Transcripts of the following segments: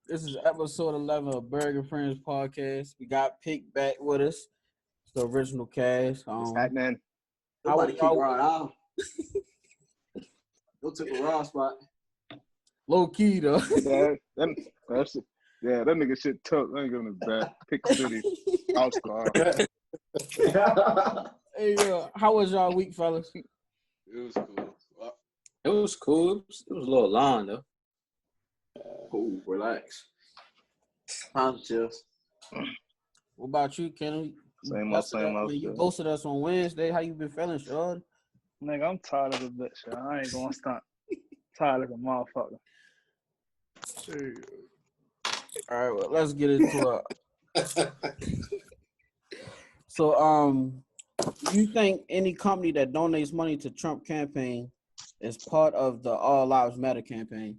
This is episode 11 of Burgg and Friends podcast. We got Pick back with us. It's the original cast. What's happening? Nobody kick Rod out. Go took a Raw spot. Low key though. that nigga shit took. I ain't giving his back. Pick City. All-star. Hey, how was y'all week, fellas? It was cool. It was cool. It was a little long though. Cool, relax. Positive. What about you, Kenny? Same old. You posted us on Wednesday. How you been feeling, Sean? Nigga, I'm tired of the bitch, yo. I ain't gonna stop. Tired of the motherfucker. All right, well, let's get into it. So, you think any company that donates money to Trump campaign is part of the All Lives Matter campaign?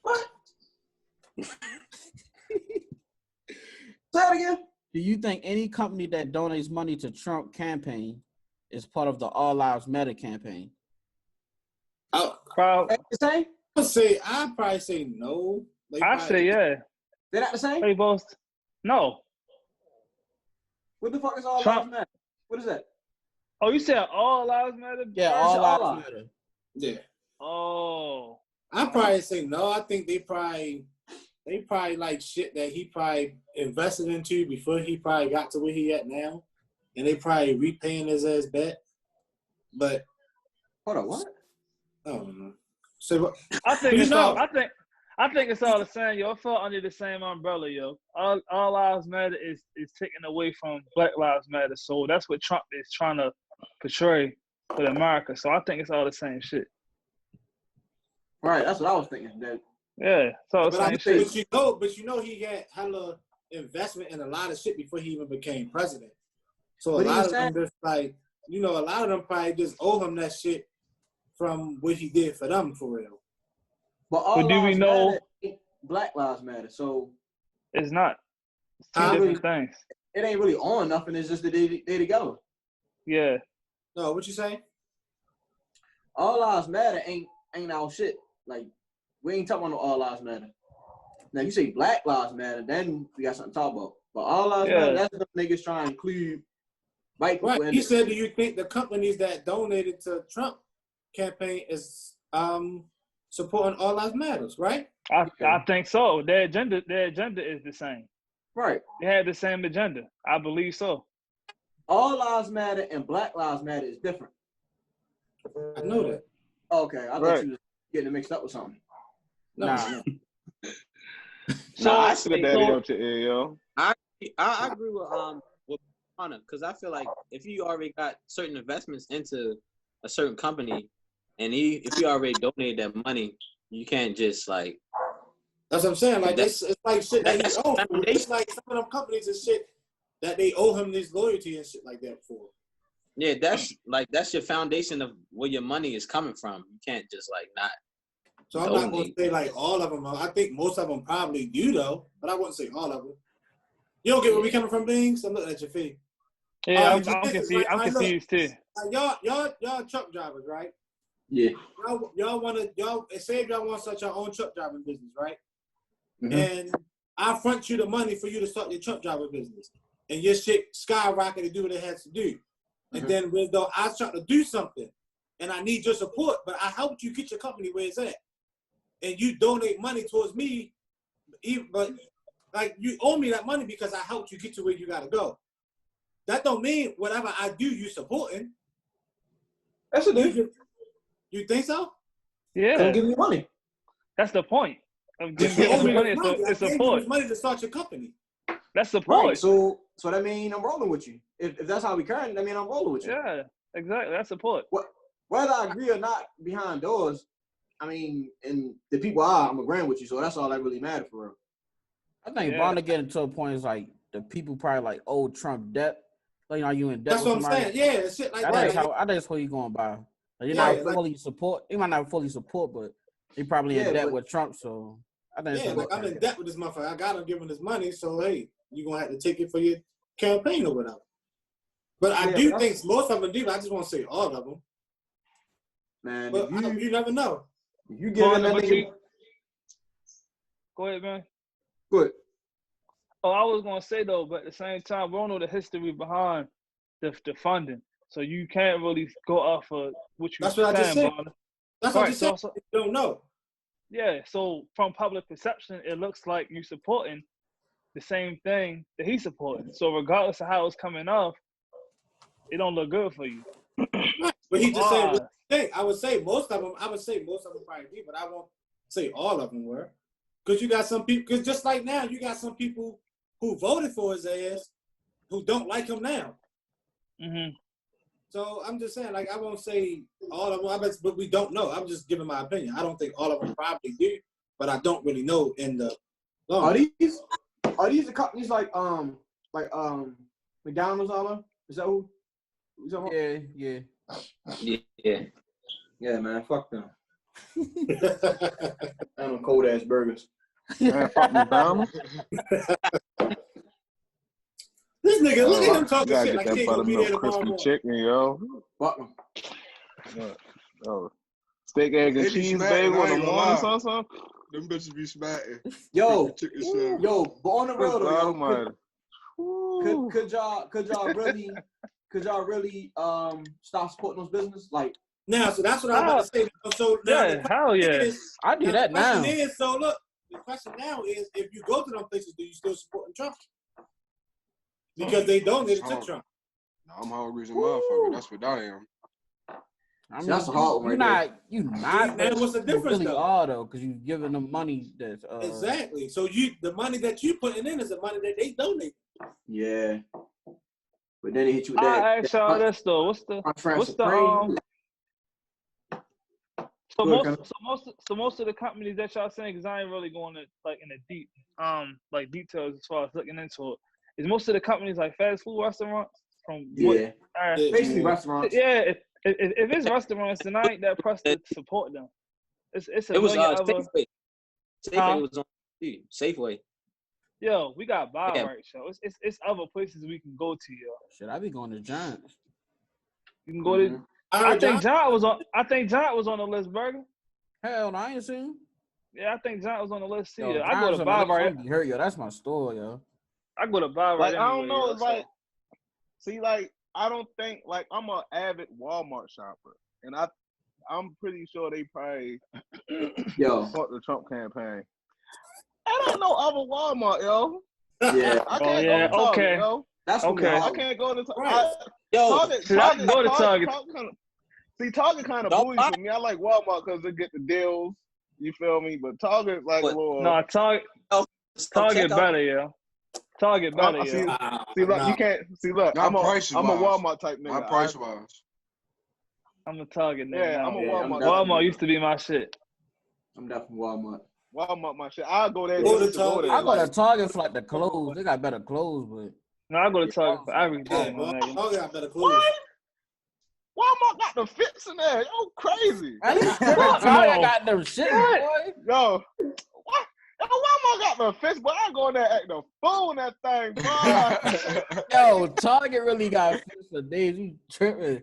What? Say that again. Do you think any company that donates money to Trump campaign is part of the All Lives Matter campaign? Probably. The same? I'd probably say no. I say yeah. They're not the same? They both. No. What the fuck is All Trump. Lives Matter? What is that? Oh, you said all lives matter? Yeah, All All Lives Lives Matter. Yeah. Oh. I'd probably say no. I think they probably like shit that he probably invested into before he probably got to where he at now. And they probably repaying his ass back. But Hold on, what? I don't know. So what? I think You it's know. all. I think it's all the same, yo. It fell under the same umbrella, yo. All lives matter is taken away from Black Lives Matter. So that's what Trump is trying to portray with America. So I think it's all the same shit. Right, that's what I was thinking. That Yeah, it's all the same shit. But you know he had hella investment in a lot of shit before he even became president. So But a he lot was of them just like, a lot of them probably just owe him that shit from what he did for them for real. But All But do we Lives know- Matter ain't Black Lives Matter. So It's not. It's two How different things. it ain't really on nothing. It's just that they together. Yeah. No, what you say? All Lives Matter ain't our shit. Like, we ain't talking about no All Lives Matter. Now, you say Black Lives Matter, then we got something to talk about. But All Lives Yeah. Matter, that's the niggas trying to include white people Right. in He it. said, do you think the companies that donated to Trump campaign is supporting All Lives Matters, right? I think so. Their agenda is the same. Right. They had the same agenda. I believe so. All Lives Matter and Black Lives Matter is different. I know that. Okay, I thought Right. you was getting it mixed up with something. No, Nah. So I should have daddy out your ear, yo. I agree with Hunter, because I feel like if you already got certain investments into a certain company, and if you already donated that money, you can't just like. That's what I'm saying. Like it's like shit that he That's owes. foundation. It's like some of them companies and shit that they owe him this loyalty and shit like that for. Yeah, that's your foundation of where your money is coming from. You can't just like not. So I'm not going to donate. say like all of them. I think most of them probably do though, but I wouldn't say all of them. You don't get where we coming from, Bings? I'm looking at your feet. yeah, Oh, I'm confused. I'm confused too. Y'all truck drivers, right? Yeah. Y'all say if y'all want to start your own truck driving business, right? Mhm. And I front you the money for you to start your truck driving business, and your shit skyrocket to do what it has to do. And then when though I try to do something, and I need your support, but I helped you get your company where it's at, and you donate money towards me, but like you owe me that money because I helped you get to where you gotta go. That don't mean whatever I do, you supporting. That's a dude. You think so? Yeah, Don't give me money. that's the point. Of You giving owe me money this money. I is gave you support. this money to start your company. That's support. Right. So that means I'm rolling with you. If that's how we current, that means I'm rolling with you. Yeah, exactly. That's support. Whether I agree or not behind doors, I mean, and the people I'm agreeing with you, so that's all that really matters for real. I think Yeah. bound to get into a point is like the people probably like owe Trump debt. Like, are you in debt That's with what I'm somebody? saying. Yeah, shit like I that. think that's what he's going by. Like, you're Yeah, not like- fully support. He might not fully support, but he probably in Yeah, debt but- with Trump. So I think it's Yeah, something like I'm like in that. debt with this motherfucker. I got him giving this money, so hey, you're gonna have to take it for your campaign or whatever. But I Yeah, do but think most of them do. I just want to say all of them. Man, But if you never know. If you give that nigga, Go ahead, man. good. Oh, I was gonna say though, but at the same time, we don't know the history behind the funding, so you can't really go off of what you That's what I just saying, said. Bonner. That's what Right, you said. so- You don't know. Yeah, so from public perception, it looks like you supporting the same thing that he's supporting. So regardless of how it's coming off, it don't look good for you. But he just said Why? what he said. I would say most of them probably did, but I won't say all of them were. Because you got some people, because just like now, you got some people who voted for his ass who don't like him now. Mm-hmm. So I'm just saying, like, I won't say all of them, but we don't know. I'm just giving my opinion. I don't think all of them probably do, but I don't really know in the long. Are these the companies like McDonald's all them? Is that who? Yeah. Yeah, man. Fuck them. Them cold ass burgers. Man, fuck McDonald's. This nigga, look at him You talking gotta shit get like that he ain't gonna be there buttermilk tomorrow crispy morning. chicken, yo. Fuck them. Oh. Steak, egg, and They be cheese smacking, bagel I in the ain't gonna morning, lie. something. Them bitches be smacking. Yo, Chicken sandwich. but on the real Good God though, almighty. yo, could y'all really stop supporting those business? Like, Now, so that's what I was about to say. So now Yeah, hell yeah. I do that the question now. is, so look, the question now is, if you go to them places, do you still support Trump? Because they donated to Trump. No, I'm a whole reason motherfucker. That's what I am. I mean, That's a hard one you're right not, Now, but what's the you difference, really though? are though, because you're giving them money that's Exactly. So the money that you putting in is the money that they donate. yeah. But then they hit you with I that. ask y'all this though. What's the So most of the companies that y'all saying, because I ain't really going to like in the deep details as far as looking into it. Is most of the companies like fast food restaurants from Basically restaurants. Yeah, if it's restaurants, then I ain't that pressed to support them. It's a It was million other. Safeway. Safeway was on Safeway. Yo, we got buy Yeah. right, yo. It's other places we can go to, yo. Should I be going to Giants? You can go to. I think John was on the list, Burger. Hell no, I ain't seen him. Yeah, I think John was on the list too. Yo, I go to Giants buy on the list, right. I'm gonna be hurt, yo. That's my store, yo. I go to buy right. Like, I anyway, don't know. yo, It's like, see, like, I don't think, like, I'm an avid Walmart shopper. And I'm pretty sure they probably support the Trump campaign. I don't know other Walmart, yo. Yeah. I can't go to Target, okay. yo. That's okay. I can't go to Target. Right. Target, See, I can go to Target. Target kind of bully for me. I like Walmart because they get the deals. You feel me? But Target like a little. No, Target better, yeah. Target better, yeah. See, look, you can't see. Look, Not I'm a price-wise. Walmart type nigga. Not price wise. I'm a Target nigga. Yeah, now. I'm a Walmart. Walmart used to be my shit. I'm definitely Walmart. Walmart, my shit. I'll go there. Go to just to Target. there. I go to Target for like the clothes. They got better clothes, but No, I go to Target for everything, my nigga. Target got better clothes. Walmart got the fits in there. Yo, crazy. Target got them shit, boy. Yo, what? Yo, Walmart got the fits, but I go in there acting a fool in that thing, boy. Yo, Target really got fits for days. You tripping?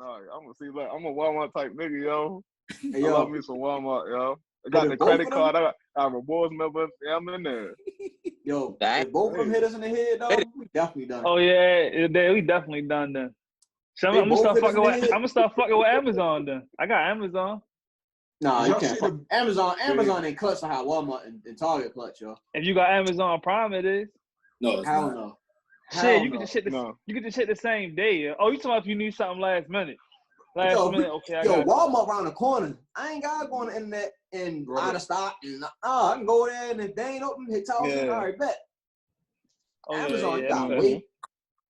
Alright, I'm gonna see. Look, I'm a Walmart type nigga, yo. Hey, I yo. love me some Walmart, yo. I got the both credit of them? card. I got rewards member. Yeah, I'm in there. Yo, if both of them hit us in the head, though, we definitely done. Oh yeah, we definitely done then. So I'm gonna start fucking with Amazon then. I got Amazon. Nah, you Y'all can't. see the- Amazon ain't clutch to how Walmart and Target clutch, yo. If you got Amazon Prime, it is. No, it's Hell not. no. Shit, you can just shit No. you can just shit the same day. Yeah. Oh, you talking about if you need something last minute? Okay, I Yo, got Walmart around the corner. I ain't gotta go on the internet and out of stock. And I can go there and if they ain't open, hit Target. Yeah. All right, bet. Oh, yeah, Amazon, yeah, you gotta okay. wait.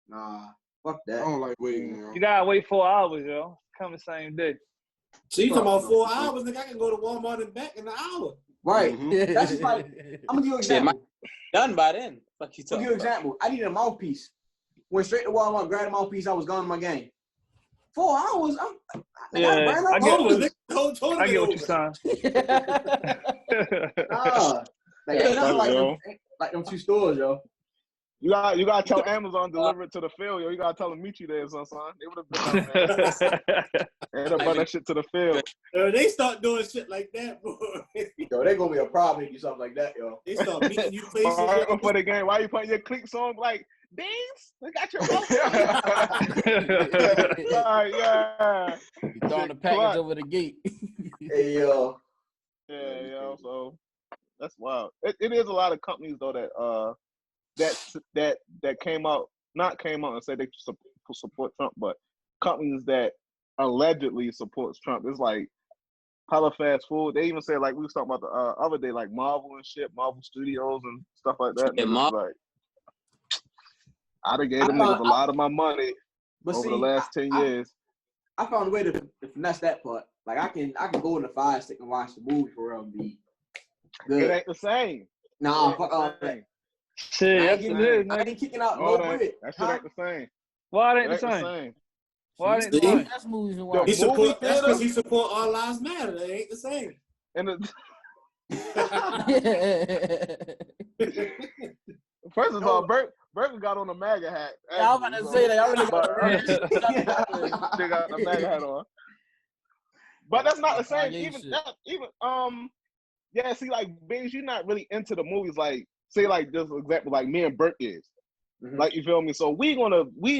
Nah, fuck I that. don't like waiting, yo. You gotta wait 4 hours, yo. Come the same day. So you talking about 4 hours, nigga? I can go to Walmart and back in an hour. Right. Mhm. That's just like, I'm gonna give you an Shit, example. Done by then. Fuck you I'll talking give you an about. example. I needed a mouthpiece. Went straight to Walmart, grabbed a mouthpiece. I was gone to my game. 4 hours. I gotta burn up I get- homies. The whole tournament I get what over. you're saying. Nah, like ain't nothing like them two stores, yo. You gotta tell Amazon deliver it to the field, yo. You gotta tell them meet you there, son. They would have been out there. They would have brought that shit to the field. They start doing shit like that, boy. Yo, they gonna be a problem if you do something like that, yo. They start meeting you places. Right before the game, why you putting your clicks on like Beans? They got your vote. Yeah. You throwing the package over the gate. Hey, yo. Yeah, yo. So that's wild. It is a lot of companies though that came out and said they support Trump, but companies that allegedly supports Trump. It's like hella fast food. They even said, like we was talking about the other day, like Marvel and shit, Marvel Studios and stuff like that. Yeah, like, I done gave them niggas a lot of my money over the last 10 years. I found a way to finesse that part. Like I can go in the Fire Stick and watch the movie for real and be good. It ain't the same. Nah, fuck all that. Shit, yes, it is, I man. ain't kicking out Oh, no bread. that shit ain't the same. Why it ain't It the ain't same? Why it ain't the See? same? That's movies and Yo, watch. He support. Movie That's because theater? he support All Lives Matter. They ain't the same. And first of all, Burgg got on a MAGA hat. Yeah, I was about to say that. I really got They got the MAGA hat on. But that's not the same. Yeah, see, like, Beans, you're not really into the movies. Like, say, like, this example, like me and Burgg is. Mm-hmm. Like, you feel me? So we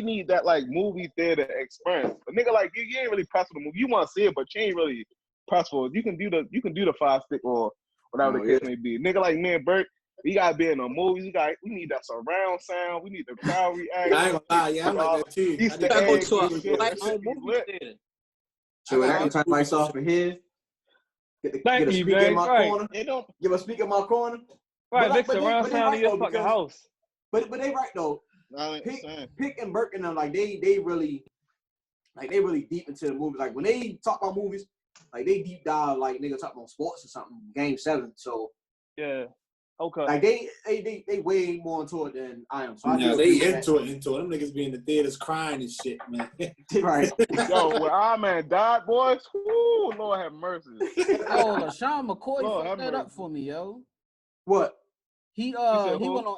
need that, like, movie theater experience. A nigga like you ain't really pressed for the movie. You want to see it, but you ain't really pressed for it. You can do the Fire Stick or whatever the case may be. Nigga like me and Burgg, we gotta be in the movies. We need that surround sound. We need the crowd react. I ain't gonna lie, yeah, I'm like that too. Easter gotta go eggs to and shit. a That shit be movie lit. theater. So I can turn lights off in here. Get a you, speaker in my right. corner. It don't. Give a speaker in my corner. Right, But mix they- around but they sound right in your though, fucking because- house. But they right though. I ain't saying. Pick and Burke and them, like they really deep into the movies. Like when they talk about movies, like they deep dive like nigga talk about sports or something. Game 7. So Yeah. Okay. like they way more into it than I am. So I Yeah, do they agree with into it. Them niggas be in the theaters crying and shit, man. that. Right. Yo, when our man died, boys, whoo, Lord have mercy. Yo, LaShawn McCoy Lord, fucked have that up mercy. for me, yo. What? He said he who? went on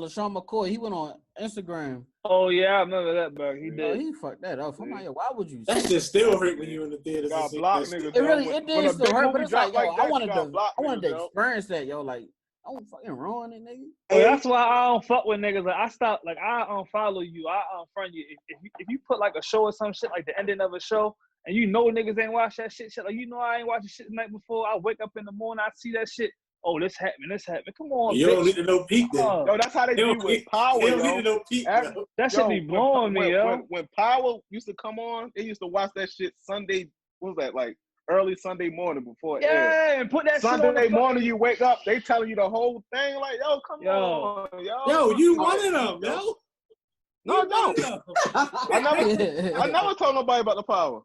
LaShawn McCoy. He went on Instagram. Oh yeah, I remember that, Burgg. He Oh, did. he fucked that up. I'm like, yo, why would you? That shit still hurt when you in the theaters. Got and see blocked that shit. niggas. It really, When it a did still big hurt, but movie it's like, drop yo, like that, I wanted you got blocked to niggas, yo. experience that, yo. Like, I don't fucking ruin it, nigga. Oh, that's why I don't fuck with niggas. Like I stopped. Like I unfollow you. I unfriend you. If you put like a show or some shit, like the ending of a show, and you know niggas ain't watch that shit. Like you know I ain't watching shit the night before. I wake up in the morning, I see that shit. Oh, this happened. Come on, You bitch. don't need to know peak then. Yo, that's how they You be don't with need- Power, you don't yo. need to know peak, Every- yo. That should be blowing me, yo. When Power used to come on, they used to watch that shit Sunday. What was that, like early Sunday morning before it aired? Yeah, and put that shit on Sunday the morning, you wake up, they telling you the whole thing. Like, yo, come on, yo. Yo, you one of them, yo. No, I don't. I never told nobody about the Power.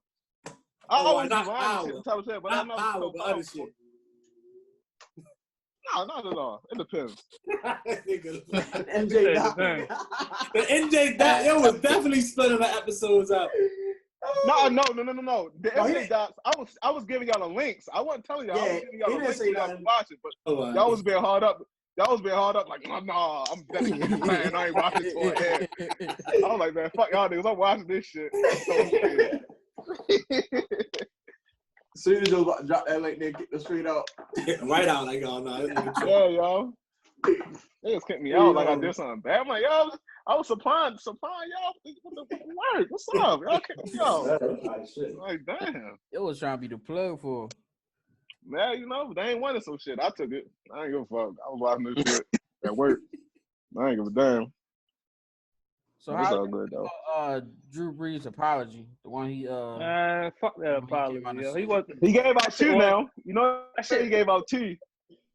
I always not rhyme Power. shit and type of shit, but I Not never Power, told but Power. other shit. No, not at all. It depends. Nigga. MJ Yeah, Doc. The NJ Dot, yo, was definitely splitting the episodes out. No. The No, he MJ didn't- docs, I was giving y'all the links. I wasn't telling y'all. I Yeah, was giving y'all he the didn't links say so y'all nothing. can watch it. But Oh, y'all was being hard up. Like, no, I'm definitely man. I ain't watching this for it. I was like, man, fuck y'all niggas. I'm watching this shit. As soon as you was about to drop that link, they kick the straight out. right out, like, oh, no, this nigga tripping. Yeah, yo. They just kicked me out like I did something bad. I'm like, yo, I was surprised, y'all. What the word? What's up? Y'all kicked me out. Like, damn. It was trying to be the plug for. Man, you know, they ain't winning some shit. I took it. I ain't give a fuck. I was watching this shit at work. I ain't give a damn. So It's how all good though. Drew Brees' apology, the one he Fuck that apology, yo. He gave out two now. You know That shit- he gave out two.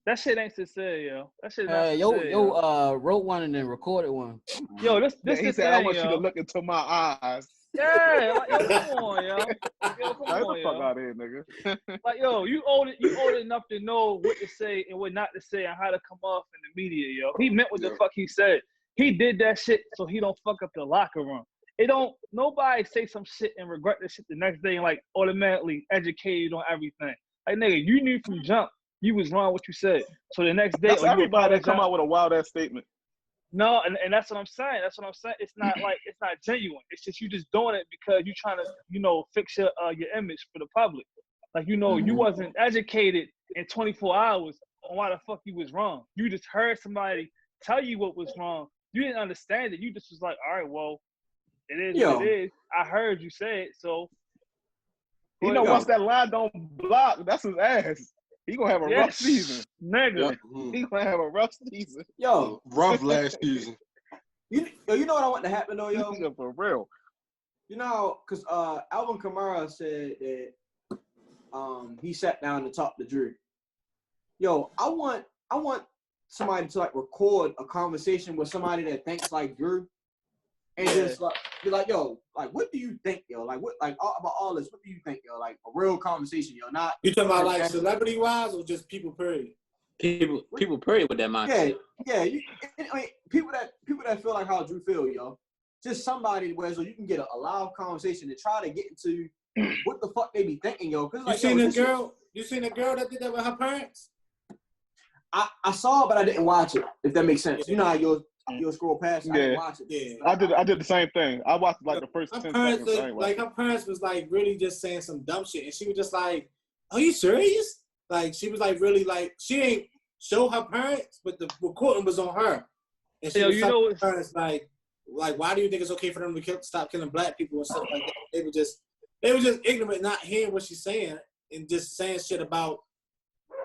That shit ain't sincere, yo. That shit not sincere, yo wrote one and then recorded one. Yo, this He the said, I thing, want you yo. to look into my eyes. Yeah, like, yo, come on, yo. Yo, come Get the on, fuck yo. out of here, nigga. Like, yo, you old enough to know what to say and what not to say and how to come off in the media, yo. He meant what the fuck he said. He did that shit so he don't fuck up the locker room. Nobody say some shit and regret the shit the next day and like automatically educated on everything. Like, nigga, you knew from jump you was wrong what you said. So the next day, That's everybody that come out with a wild ass statement. No, and that's what I'm saying. That's what I'm saying. It's not genuine. It's just you just doing it because you trying to fix your image for the public. Like you wasn't educated in 24 hours on why the fuck you was wrong. You just heard somebody tell you what was wrong. You didn't understand it. You just was like, all right, well, it is what it is. I heard you say it, so. Once that line don't block, that's his ass. He gonna have a rough season, nigga. He gonna have a rough season. Yo, rough last season. You know what I want to happen though, yo? For real. You know, because Alvin Kamara said that he sat down and talked to Drew. Yo, I want somebody to like record a conversation with somebody that thinks like Drew, and just like be like, yo, like what do you think, yo? Like what, like about all this? What do you think, yo? Like a real conversation, yo. Not you talking about like celebrity wise or just people period? People period with that mindset. Yeah. I mean, people that feel like how Drew feel, yo. Just somebody where so you can get a live conversation and try to get into what the fuck they be thinking, yo. Cause like, you seen a girl that did that with her parents? I saw it, but I didn't watch it. If that makes sense, you know how you'll scroll past. I didn't watch it. Yeah, I did the same thing. I watched like the first 10 seconds. Like her parents was like really just saying some dumb shit, and she was just like, "Are you serious?" Like she was like really like she ain't show her parents, but the recording was on her, and she was telling her parents like why do you think it's okay for them to stop killing black people and stuff like that? They were just ignorant, not hearing what she's saying, and just saying shit about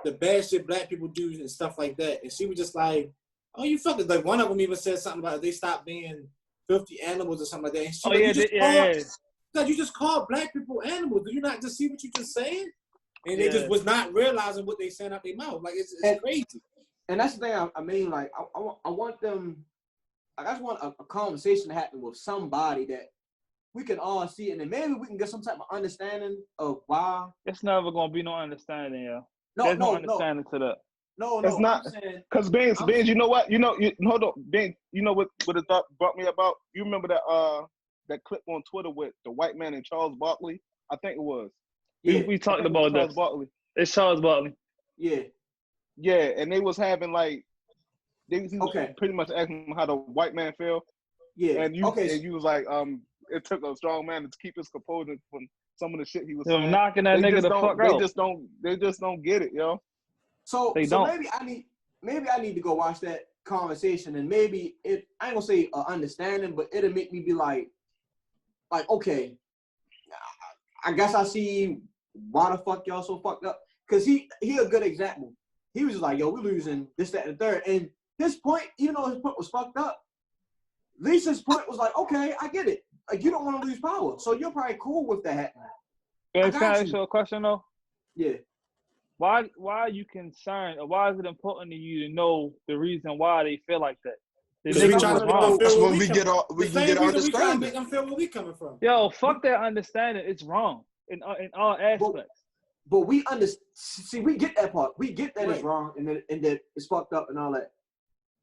the bad shit black people do and stuff like that. And she was just like, "Oh, you fuckers!" Like one of them even said something about they stopped being filthy animals or something like that. And she you just called black people animals. Do you not just see what you just saying? And they just was not realizing what they saying out their mouth. Like it's crazy. And that's the thing. I mean, like I want them. I just want a conversation to happen with somebody that we can all see, and then maybe we can get some type of understanding of why. It's never gonna be no understanding, yeah. There's no understanding to that. No, it's not. Because Benz, you know what? Hold on, Ben. You know what it brought me about? You remember that clip on Twitter with the white man and Charles Barkley? I think it was. Yeah, we talked about that. Barkley. It's Charles Barkley. Yeah. Yeah, and they was having like, they was pretty much asking him how the white man feel. Yeah. And you was like, it took a strong man to keep his composure from some of the shit he was saying. Knocking that nigga the fuck out. They just don't get it, yo. So maybe I need to go watch that conversation, and maybe I ain't gonna say understanding, but it'll make me be like okay, I guess I see why the fuck y'all so fucked up. Cause he a good example. He was just like, yo, we're losing this, that, and the third. And his point, even though his point was fucked up, Lisa's point was like, okay, I get it. Like you don't want to lose power, so you're probably cool with that happening. Can I ask you a question though? Yeah. Why are you concerned, or why is it important to you to know the reason why they feel like that? That's when we can get our understanding. We try to make them feel where we coming from. Yo, fuck that understanding. It's wrong in all aspects. But we see, we get that part. We get that it's wrong and that it's fucked up and all that.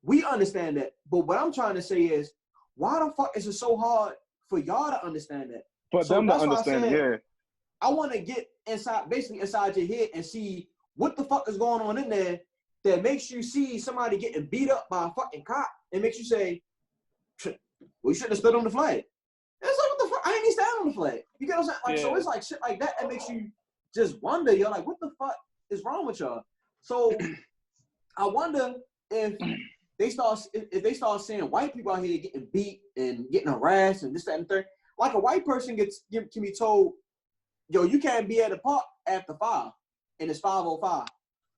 We understand that. But what I'm trying to say is, why the fuck is it so hard for y'all to understand that? For them to understand it, yeah. I want to get inside your head and see what the fuck is going on in there that makes you see somebody getting beat up by a fucking cop and makes you say, well, you shouldn't have stood on the flag. It's like, what the fuck? I ain't even stand on the flag. You get what I'm saying? Like, so it's like shit like that makes you just wonder. You're like, what the fuck is wrong with y'all? So I wonder if they start seeing white people out here getting beat and getting harassed and this, that, and third. Like a white person can be told, yo, you can't be at the park after 5, and it's 5:05,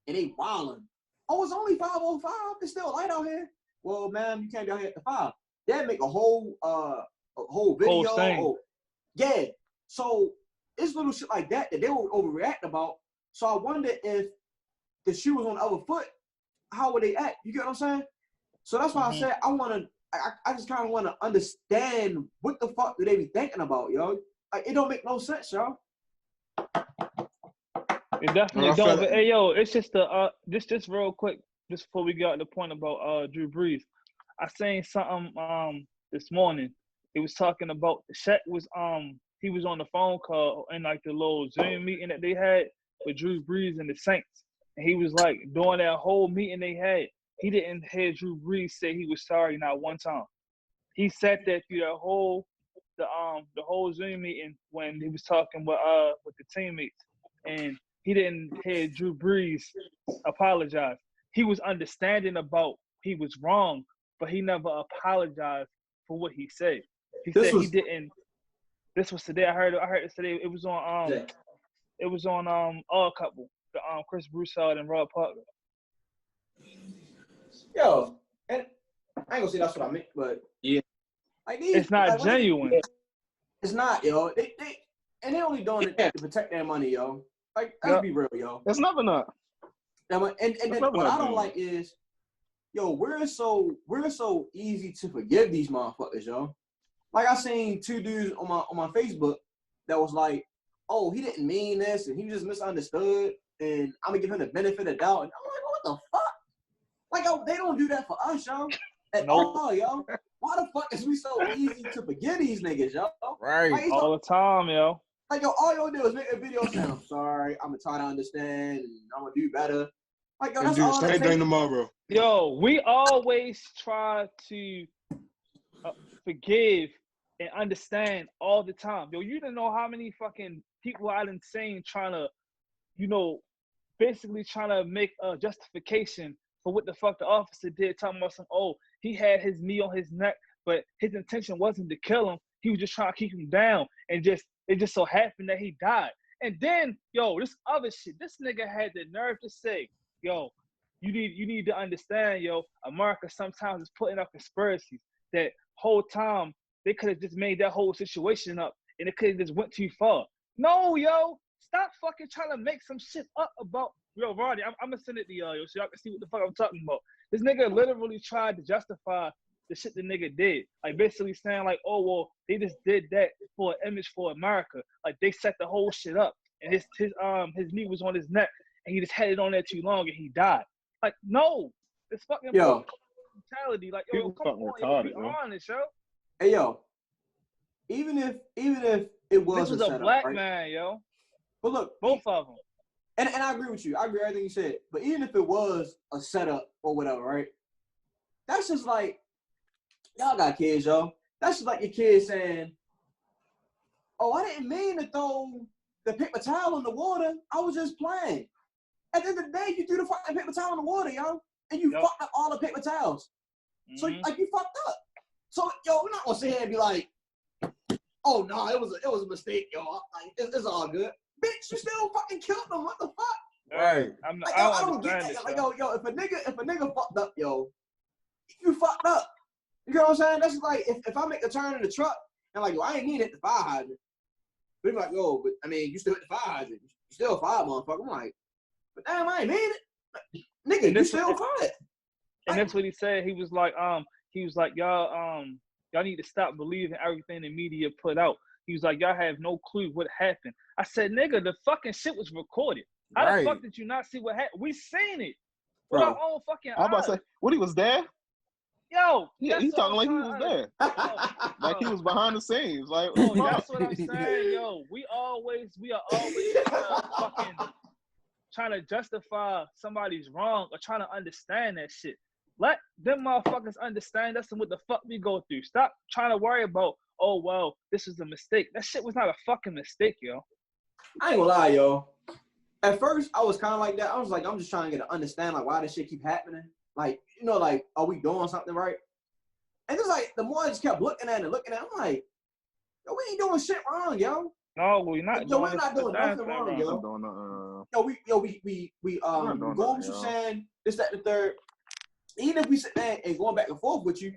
and they wilding. Oh, it's only 5:05. It's still light out here. Well, man, you can't be out here after 5. That make a whole video. Yeah. So it's little shit like that they will overreact about. So I wonder if the shoe was on the other foot, how would they act? You get what I'm saying? So that's why I said I just kind of want to understand what the fuck do they be thinking about, yo? Like it don't make no sense, yo. It definitely don't. But hey, yo, it's just just real quick, just before we got to the point about Drew Brees. I seen something this morning. It was talking about Shaq was he was on the phone call in like the little Zoom meeting that they had with Drew Brees and the Saints, and he was like during that whole meeting they had, he didn't hear Drew Brees say he was sorry not one time. He said that through the whole Zoom meeting when he was talking with the teammates, and he didn't hear Drew Brees apologize. He was understanding about he was wrong, but he never apologized for what he said. He said he didn't. This was today. I heard it today. It was on All Couple, the Chris Broussard and Rob Parker. Yo, and I ain't gonna say that's what I meant, but yeah, like it's not like, genuine. It's not, yo. They only doing it to protect their money, yo. Like, let's be real, yo. It's never not. And then what I don't like is, yo, we're so easy to forgive these motherfuckers, yo. Like I seen two dudes on my Facebook that was like, oh, he didn't mean this and he just misunderstood and I'm gonna give him the benefit of the doubt. And I'm like, what the fuck? Like, yo, they don't do that for us, yo. At all, yo. Why the fuck is we so easy to forgive these niggas, yo? Right. Like, all the time, yo. Like, yo, all y'all do is make a video saying, I'm sorry, I'm gonna try to understand and I'm gonna do better. Like, yo, that's all do the same thing tomorrow. Yo, we always try to forgive and understand all the time. Yo, you don't know how many fucking people I done seen trying to, basically trying to make a justification for what the fuck the officer did, talking about he had his knee on his neck, but his intention wasn't to kill him. He was just trying to keep him down, and it just so happened that he died. And then, yo, this other shit, this nigga had the nerve to say, yo, you need to understand, yo, America sometimes is putting up conspiracies that whole time they could have just made that whole situation up and it could have just went too far. No, yo, stop fucking trying to make some shit up about, yo, Roddy, I'm gonna send it to y'all, yo, so y'all can see what the fuck I'm talking about. This nigga literally tried to justify the shit the nigga did. Like, basically saying, like, oh, well, they just did that for an image for America. Like, they set the whole shit up. And his knee was on his neck, and he just had it on there too long, and he died. Like, no. It's fucking brutality. Like, yo, come on, retarded, yo, be honest, yo. Hey, yo. Even if it was this was a black man, yo. But look. Both of them. And I agree with you. I agree with everything you said. But even if it was a setup or whatever, right? That's just like, y'all got kids, yo. That's just like your kids saying, oh, I didn't mean to throw the paper towel in the water. I was just playing. At the end of the day, you threw the fucking paper towel in the water, yo. And you fucked up all the paper towels. Mm-hmm. So, like, you fucked up. So, yo, we're not going to sit here and be like, oh, no, it was a mistake, yo. Like, it's all good. Bitch, you still fucking killed them. What the fuck? Right. I don't get that. Like, yo, if a nigga fucked up, yo, you fucked up. You know what I'm saying? That's like if I make a turn in the truck and like, yo, I ain't mean to hit the fire hydrant. But like, yo, but I mean, you still hit the fire hydrant. You still a fire motherfucker. I'm like, but damn, I ain't mean it. Nigga, you still fired. And that's what he said. He was like, y'all need to stop believing everything the media put out. He was like, y'all have no clue what happened. I said, nigga, the fucking shit was recorded. How the fuck did you not see what happened? We seen it with our own fucking eyes. I'm about to say, what, he was there? Yo, yeah, he's talking like he was there. Like he was behind the scenes. Like, that's what I'm saying, yo. We are always fucking trying to justify somebody's wrong or trying to understand that shit. Let them motherfuckers understand that's what the fuck we go through. Stop trying to worry about, oh, well, this was a mistake. That shit was not a fucking mistake, yo. I ain't gonna lie, yo. At first, I was kind of like that. I was like, I'm just trying to get to understand, like, why this shit keep happening. Like, like, are we doing something right? And it's like, the more I just kept looking at it, I'm like, yo, we ain't doing shit wrong, yo. No, we're not. Like, yo, we're not doing nothing wrong, yo. We going what you're saying, this, that, the third. Even if we sit there and going back and forth with you,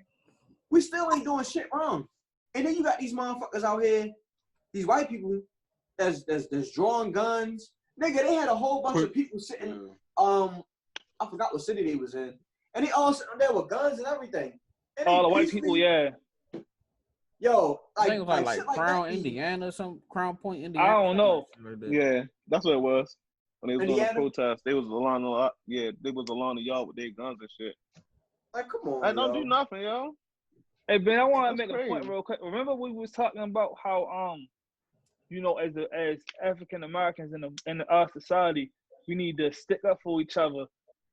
we still ain't doing shit wrong. And then you got these motherfuckers out here, these white people that's drawing guns. Nigga, they had a whole bunch of people sitting, I forgot what city they was in. And they all sitting there with guns and everything. And all the white people, yeah. Yo, I think it was like Crown, Indiana, Crown Point, Indiana. I don't know. Yeah, that's what it was. When they was doing the protest, they was along the yard with their guns and shit. Like, come on, I don't do nothing, yo. Hey, Ben, I want to make a point real quick. Remember we was talking about how, as African Americans in our society, we need to stick up for each other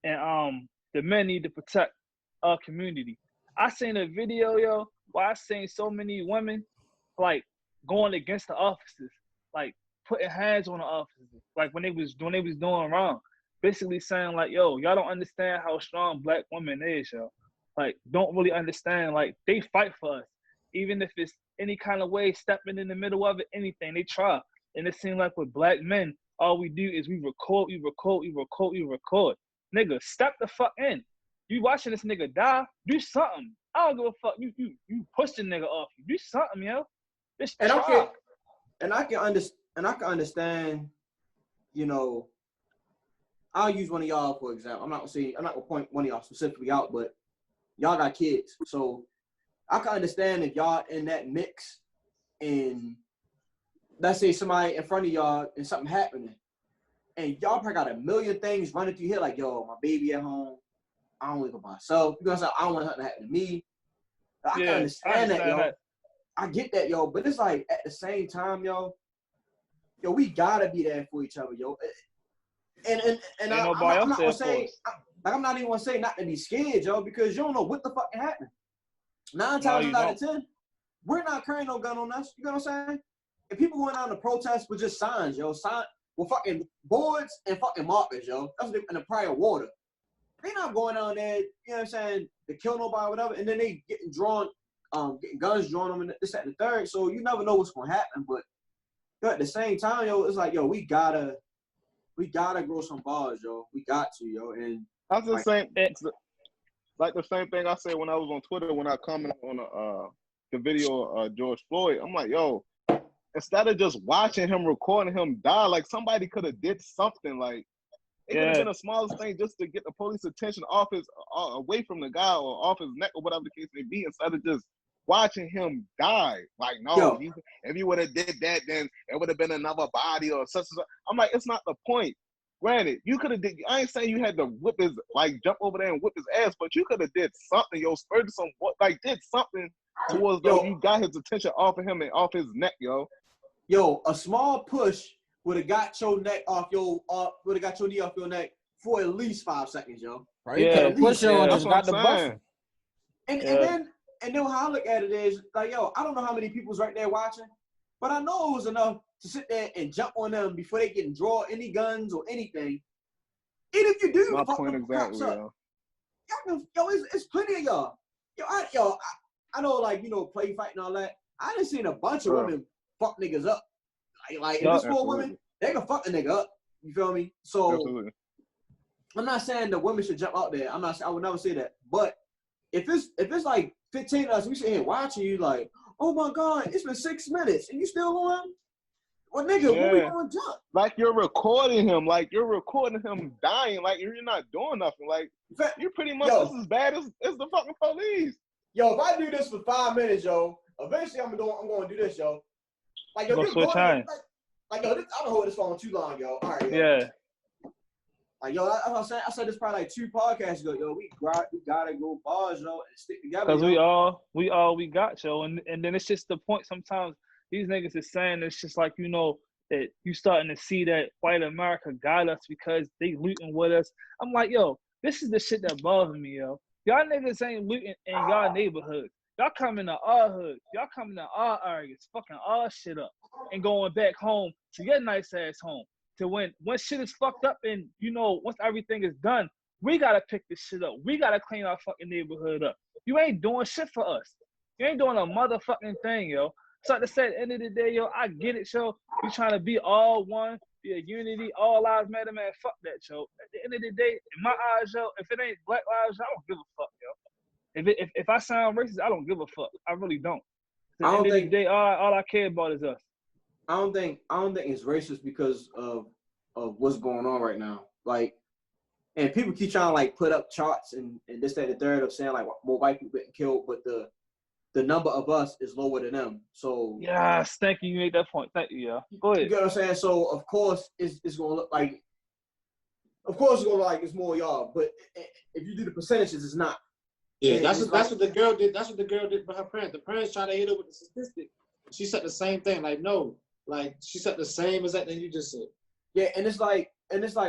and the men need to protect our community. I seen a video, yo, where I seen so many women like going against the officers, like putting hands on the officers, like when they was doing wrong. Basically saying like, yo, y'all don't understand how strong black women is, yo. Like, don't really understand. Like, they fight for us. Even if it's any kind of way, stepping in the middle of it, anything, they try. And it seems like with black men, all we do is we record. Nigga, step the fuck in. You watching this nigga die, do something. I don't give a fuck. You push the nigga off. You do something, yo. This and try. I can understand, you know, I'll use one of y'all for example. I'm not gonna point one of y'all specifically out, but y'all got kids. So I can understand if y'all in that mix and let's say somebody in front of y'all and something happening. And y'all probably got a million things running through here, like, yo, my baby at home. I don't live by myself. You know what I'm saying? I don't want nothing to happen to me. I can understand that, yo. I get that, yo. But it's like, at the same time, yo, we gotta be there for each other, yo. And I'm not gonna say, I'm not even gonna say not to be scared, yo, because you don't know what the fuck can happen. 9 times out of 10, we're not carrying no gun on us. You know what I'm saying? If people going out to protest with just signs, yo, with fucking boards and fucking markers, yo. That's in the prior water. They not going down there, you know what I'm saying, to kill nobody or whatever, and then they getting guns drawn on them and this, that, and the third. So you never know what's gonna happen. But yo, at the same time, yo, it's like, yo, we gotta grow some bars, yo. We got to, yo. And that's the same. Like the same thing I said when I was on Twitter when I commented on the video of George Floyd. I'm like, yo, instead of just watching him, recording him die, like somebody could have did something. Like it could have been the smallest thing just to get the police attention off his away from the guy or off his neck or whatever the case may be, instead of just watching him die. Like, no, if you would have did that, then it would have been another body or such. I'm like, it's not the point. Granted, you could have did. I ain't saying you had to whip his, like, jump over there and whip his ass, but you could have did something, yo, spurred some, like, did something towards though you got his attention off of him and off his neck, yo. Yo, a small push would have got your neck off your, would have got your knee off your neck for at least 5 seconds, yo. Right? You could have pushed on and just got the bus. And then how I look at it is like, yo, I don't know how many people's right there watching, but I know it was enough to sit there and jump on them before they can draw any guns or anything. And if you do, my point exactly, yo, it's plenty of y'all. I know, like, you know, play fight and all that. I done seen a bunch of women fuck niggas up. Like if it's 4 women, they can fuck a nigga up. You feel me? So absolutely. I'm not saying that women should jump out there. I would never say that. But if it's like 15 of us, we sit here watching you like, oh my God, it's been 6 minutes and you still on? Well, nigga, when we gonna jump? Like you're recording him dying. Like you're not doing nothing. Like you're pretty much just as bad as the fucking police. Yo, if I do this for 5 minutes, yo, eventually I'm gonna do this, yo. Like, yo, go switch hands. Like, yo, I don't hold this phone too long, yo. All right, yo. Yeah. Like, yo, I said this probably like 2 podcasts ago, yo. We gotta go bars, yo, and stick together. Because we got, yo. And then it's just the point sometimes these niggas is saying it's just like, you know, that you starting to see that white America got us because they looting with us. I'm like, yo, this is the shit that bothers me, yo. Y'all niggas ain't looting in y'all neighborhoods. Y'all coming to our hood. Y'all coming to our areas, fucking our shit up, and going back home to your nice ass home. To when shit is fucked up and, you know, once everything is done, we gotta pick this shit up. We gotta clean our fucking neighborhood up. You ain't doing shit for us. You ain't doing a motherfucking thing, yo. So like I said, at the end of the day, yo, I get it, yo. You trying to be all one, be a unity, all lives matter, man. Fuck that, yo. At the end of the day, in my eyes, yo, if it ain't Black lives, I don't give a fuck, yo. If I sound racist, I don't give a fuck. I really don't. At the end of the day, all I care about is us. I don't think it's racist because of what's going on right now. Like, and people keep trying to like put up charts and this, that, and the third of saying like more white people getting killed, but the number of us is lower than them. So yes, thank you. You made that point. Thank you, yeah. Go ahead. You get what I'm saying? So of course it's gonna look like, it's more y'all. But if you do the percentages, it's not. Yeah, that's what the girl did. That's what the girl did for her parents. The parents tried to hit her with the statistic. She said the same thing. Like, no, like she said the same as that thing you just said. Yeah, and it's like,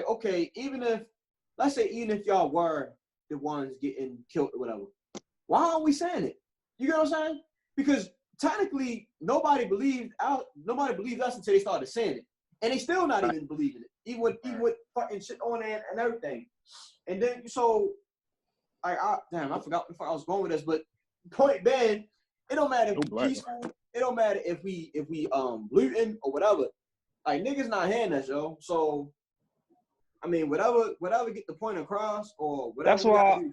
okay, even if y'all were the ones getting killed or whatever. Why aren't we saying it? You get what I'm saying? Because technically, nobody believed us until they started saying it, and they still not even believing it, even with fucking shit on there and everything. And then so, I forgot where I was going with this, but point being, it don't matter if we peaceful, it don't matter if we looting or whatever. Like niggas not hearing us, yo. So I mean, whatever get the point across or whatever. That's why.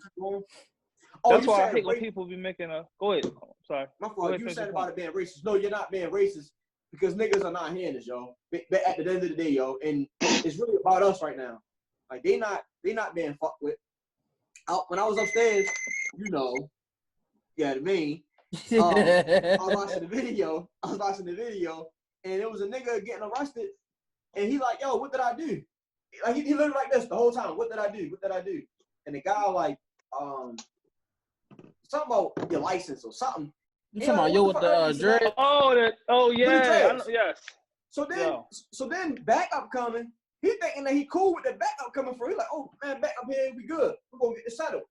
That's why I hate when racist. people be making a. Go ahead. Sorry. My fault. You said about it being racist. No, you're not being racist because niggas are not hearing this, yo. But at the end of the day, yo, and it's really about us right now. Like they not being fucked with. When I was upstairs, you know, yeah, I mean, I was watching the video, and it was a nigga getting arrested, and he like, yo, what did I do? Like he literally like this the whole time. What did I do? What did I do? And the guy like, something about your license or something. You talking about yo with the dread? Oh yeah, yes. So then backup coming. He thinking that he cool with the backup coming for. He like, oh man, backup here, we good. We're gonna get this settled.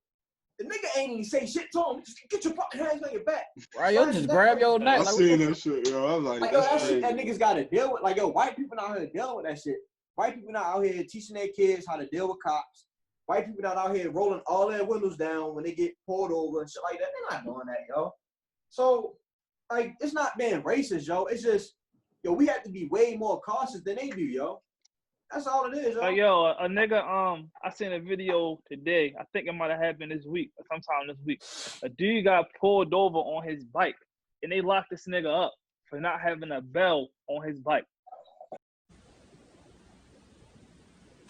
The nigga ain't even say shit to him. Just get your fucking hands on your back. Right, yo, just grab your neck. I seen that shit, yo. I was like, yo, that shit that niggas gotta deal with. Like, yo, white people not out here dealing with that shit. White people not out here teaching their kids how to deal with cops. White people not out here rolling all their windows down when they get pulled over and shit like that. They're not doing that, yo. So, like, it's not being racist, yo. It's just, yo, we have to be way more cautious than they do, yo. That's all it is, yo. Yo, a nigga, I seen a video today. I think it might have happened this week or sometime this week. A dude got pulled over on his bike, and they locked this nigga up for not having a bell on his bike.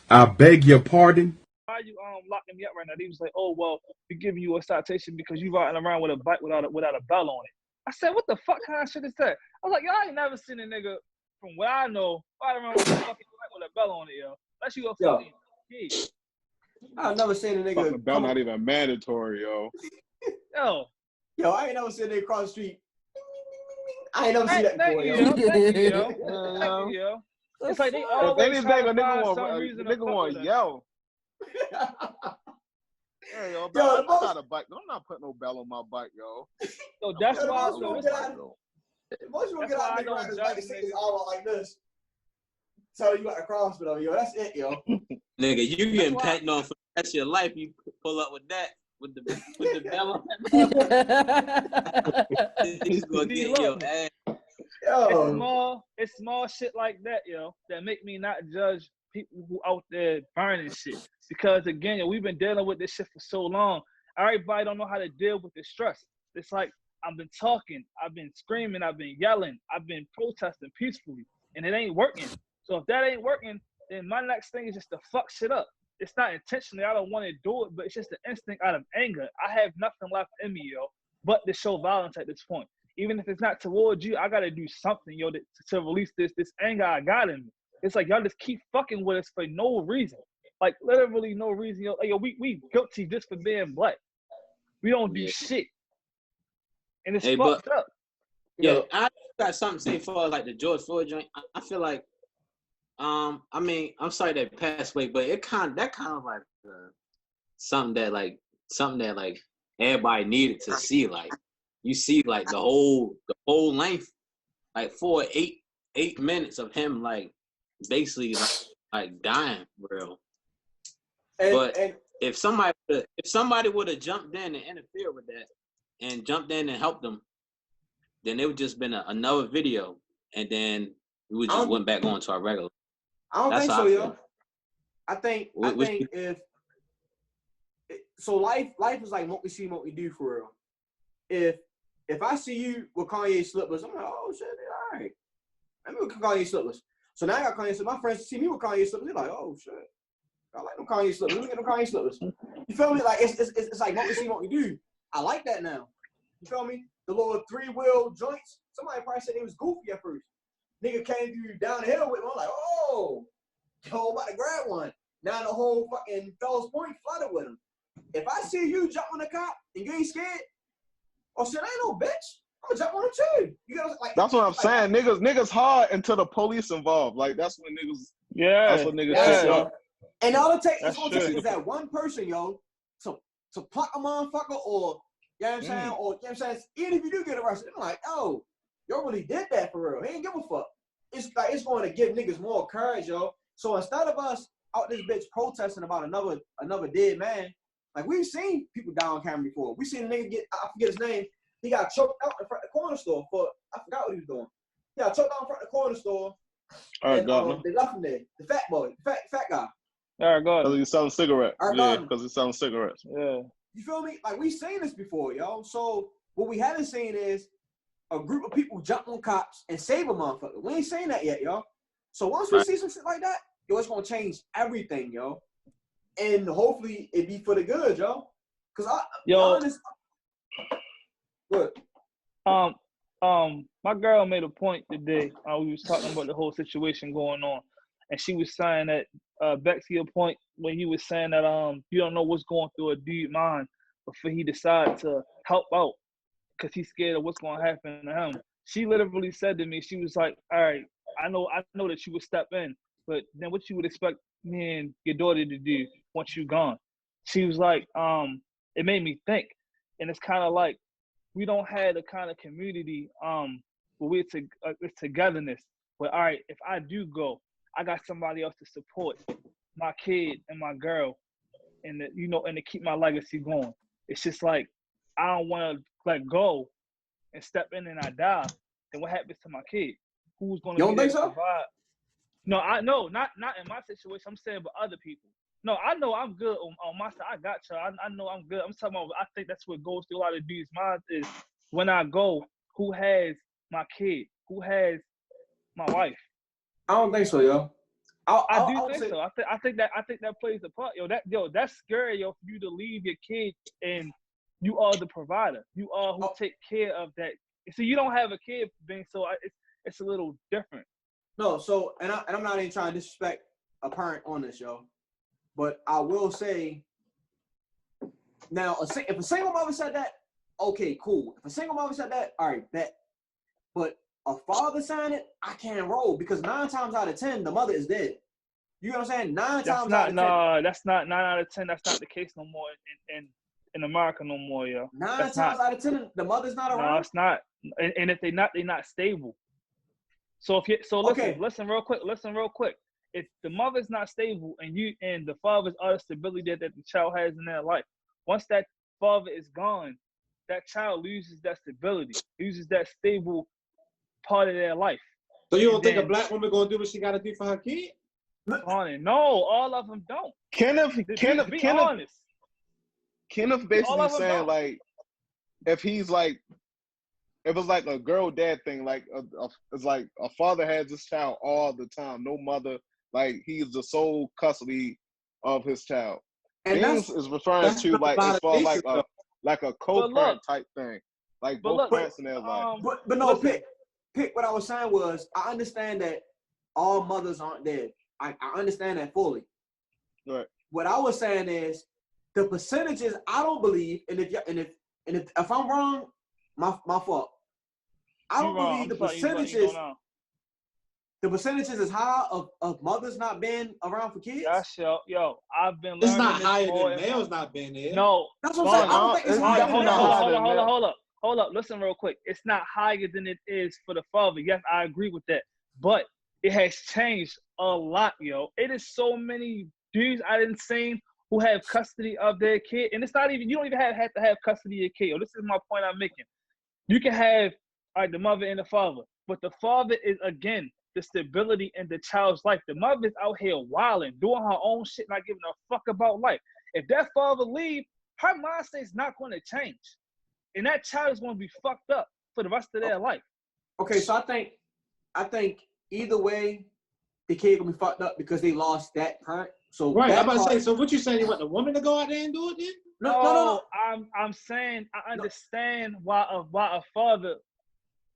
I beg your pardon? Why are you locking me up right now? He was like, oh, well, we give you a citation because you riding around with a bike without a bell on it. I said, what the fuck kind of shit is that? I was like, yo, I ain't never seen a nigga, from what I know, ride around with a fucking bike with a bell on it, yo. Unless you a fucking kid. I've never seen a nigga. Fucking bell not even mandatory, yo. Yo, I ain't never seen a nigga cross the street. I ain't never seen that before, yo. Thank you, yo. It's like they always try to find some reason to want to yell. Hey, yo, bro, I got a bike. I'm not putting no bell on my bike, yo. So that's why. Most people get out and ride his bike and stick his arm out like this. So you got to cross it over, yo. That's it, yo. Nigga, you getting patting on for the rest of your life. You pull up with that, with the bell on. He's gonna get your ass. Yo. It's small shit like that, yo, that make me not judge people who out there burning shit. Because again, yo, we've been dealing with this shit for so long. Everybody don't know how to deal with the stress. It's like I've been talking, I've been screaming, I've been yelling, I've been protesting peacefully, and it ain't working. So if that ain't working, then my next thing is just to fuck shit up. It's not intentionally, I don't want to do it, but it's just an instinct out of anger. I have nothing left in me, yo, but to show violence at this point. Even if it's not towards you, I gotta do something, yo, to release this anger I got in me. It's like y'all just keep fucking with us for no reason. Like literally no reason, yo. Like, yo, we guilty just for being black. We don't do shit. And it's fucked up. Yo, I got something to say for like the George Floyd joint. I feel like I mean, I'm sorry that passed away, but that kind of like something that everybody needed to see. Like you see like the whole length, like 8 minutes of him like basically like dying, bro. But if somebody would have jumped in and interfered with that and jumped in and helped them, then it would just been another video, and then we would just went back on to our regular. I don't think so, yo. I think if so, life is like what we see, what we do for real. If I see you with Kanye slippers, I'm like, oh shit, all right. Let me with Kanye slippers. So now I got Kanye slippers. My friends see me with Kanye slippers. They're like, oh shit, I like them Kanye slippers. Let me get them Kanye slippers. You feel me? Like it's like what we see, what we do. I like that now. You feel me? The little 3-wheel joints. Somebody probably said they was goofy at first. Nigga came through down the hill with me. I'm like, oh, yo, I'm about to grab one. Now the whole fucking Fells Point flooded with him. If I see you jump on the cop and you ain't scared, oh shit, I ain't no bitch. I'm gonna jump on it too. You gotta, like, that's what I'm saying. Niggas hard until the police involved. Like that's when niggas. Yeah. That's what niggas shut up. And all it takes is that one person, yo, to pluck a motherfucker or, you know what I'm saying? Or, you know what I'm saying? Even if you do get arrested, I'm like, oh, y'all really did that for real. He ain't give a fuck. It's like, it's going to give niggas more courage, yo. So instead of us out this bitch protesting about another dead man, like we've seen people die on camera before. We seen a nigga I forget his name, he got choked out in front of the corner store for, I forgot what he was doing. He got choked out in front of the corner store. And they left him there. The fat boy, fat guy. All right, go ahead. Because he's selling cigarettes. Yeah, because he's selling cigarettes. Yeah. You feel me? Like, we've seen this before, yo. So what we haven't seen is a group of people jump on cops and save a motherfucker. We ain't seen that yet, yo. So once we see some shit like that, yo, it's gonna change everything, yo. And hopefully it be for the good, yo. Cause good. My girl made a point today. We was talking about the whole situation going on, and she was saying that back to your point when you was saying that you don't know what's going through a dude's mind before he decide to help out because he's scared of what's going to happen to him. She literally said to me, she was like, "All right, I know that you would step in, but then what you would expect me and your daughter to do once you're gone?" She was like, it made me think, and it's kind of like we don't have the kind of community where it's togetherness. But all right, if I do go, I got somebody else to support my kid and my girl, and and to keep my legacy going. It's just like I don't want to let go and step in and I die. Then what happens to my kid? Who's going to be there to provide? No, not in my situation. I'm saying, but other people. No, I know I'm good on my side. I got you. I know I'm good. I'm talking about. I think that's what goes through a lot of dudes' minds is when I go, who has my kid? Who has my wife? I don't think so, yo. I do think so. I think that plays a part, yo. That's scary, yo, for you to leave your kid and you are the provider. You are who take care of that. So you don't have a kid, being so it's a little different. No, so and I'm not even trying to disrespect a parent on this, yo. But I will say, now, if a single mother said that, okay, cool. If a single mother said that, all right, bet. But a father saying it, I can't roll because 9 times out of 10, the mother is dead. You know what I'm saying? 9 times out of 10. No, that's not 9 out of 10. That's not the case no more in America no more, yo. 9 times out of 10, the mother's not around. No, it's not. And if they're not stable. So listen real quick. If the mother's not stable and the father's other stability that the child has in their life, once that father is gone, that child loses that stability, loses that stable part of their life. So you don't think a black woman gonna do what she gotta do for her kid? No, all of them don't. Kenneth honest. Kenneth basically saying like, if it's like a girl dad thing, like it's like a father has his child all the time, no mother. Like he's the sole custody of his child. And James is referring to like as far like a co-parent type thing, like both parents in their life. But no, pick. What I was saying was I understand that all mothers aren't dead. I understand that fully. Right. What I was saying is the percentages I don't believe, and if I'm wrong, my fault. I don't believe the percentages. The percentages is high of mothers not being around for kids. That's yo. I've been learning. It's not higher than males not being there. No, that's what I'm saying. I don't think it's higher. Hold up. Listen real quick. It's not higher than it is for the father. Yes, I agree with that. But it has changed a lot, yo. It is so many dudes I didn't see who have custody of their kid, and it's not even. You don't even have to have custody of your kid. Yo, this is my point I'm making. You can have the mother and the father, but the father is again the stability in the child's life. The mother's out here wilding, doing her own shit, not giving a fuck about life. If that father leave, her mindset is not going to change. And that child is going to be fucked up for the rest of their life. Okay, so I think either way, the kid going to be fucked up because they lost that parent. So right, I'm about to say, so what you saying, you want the woman to go out there and do it then? No. I'm saying I understand why a father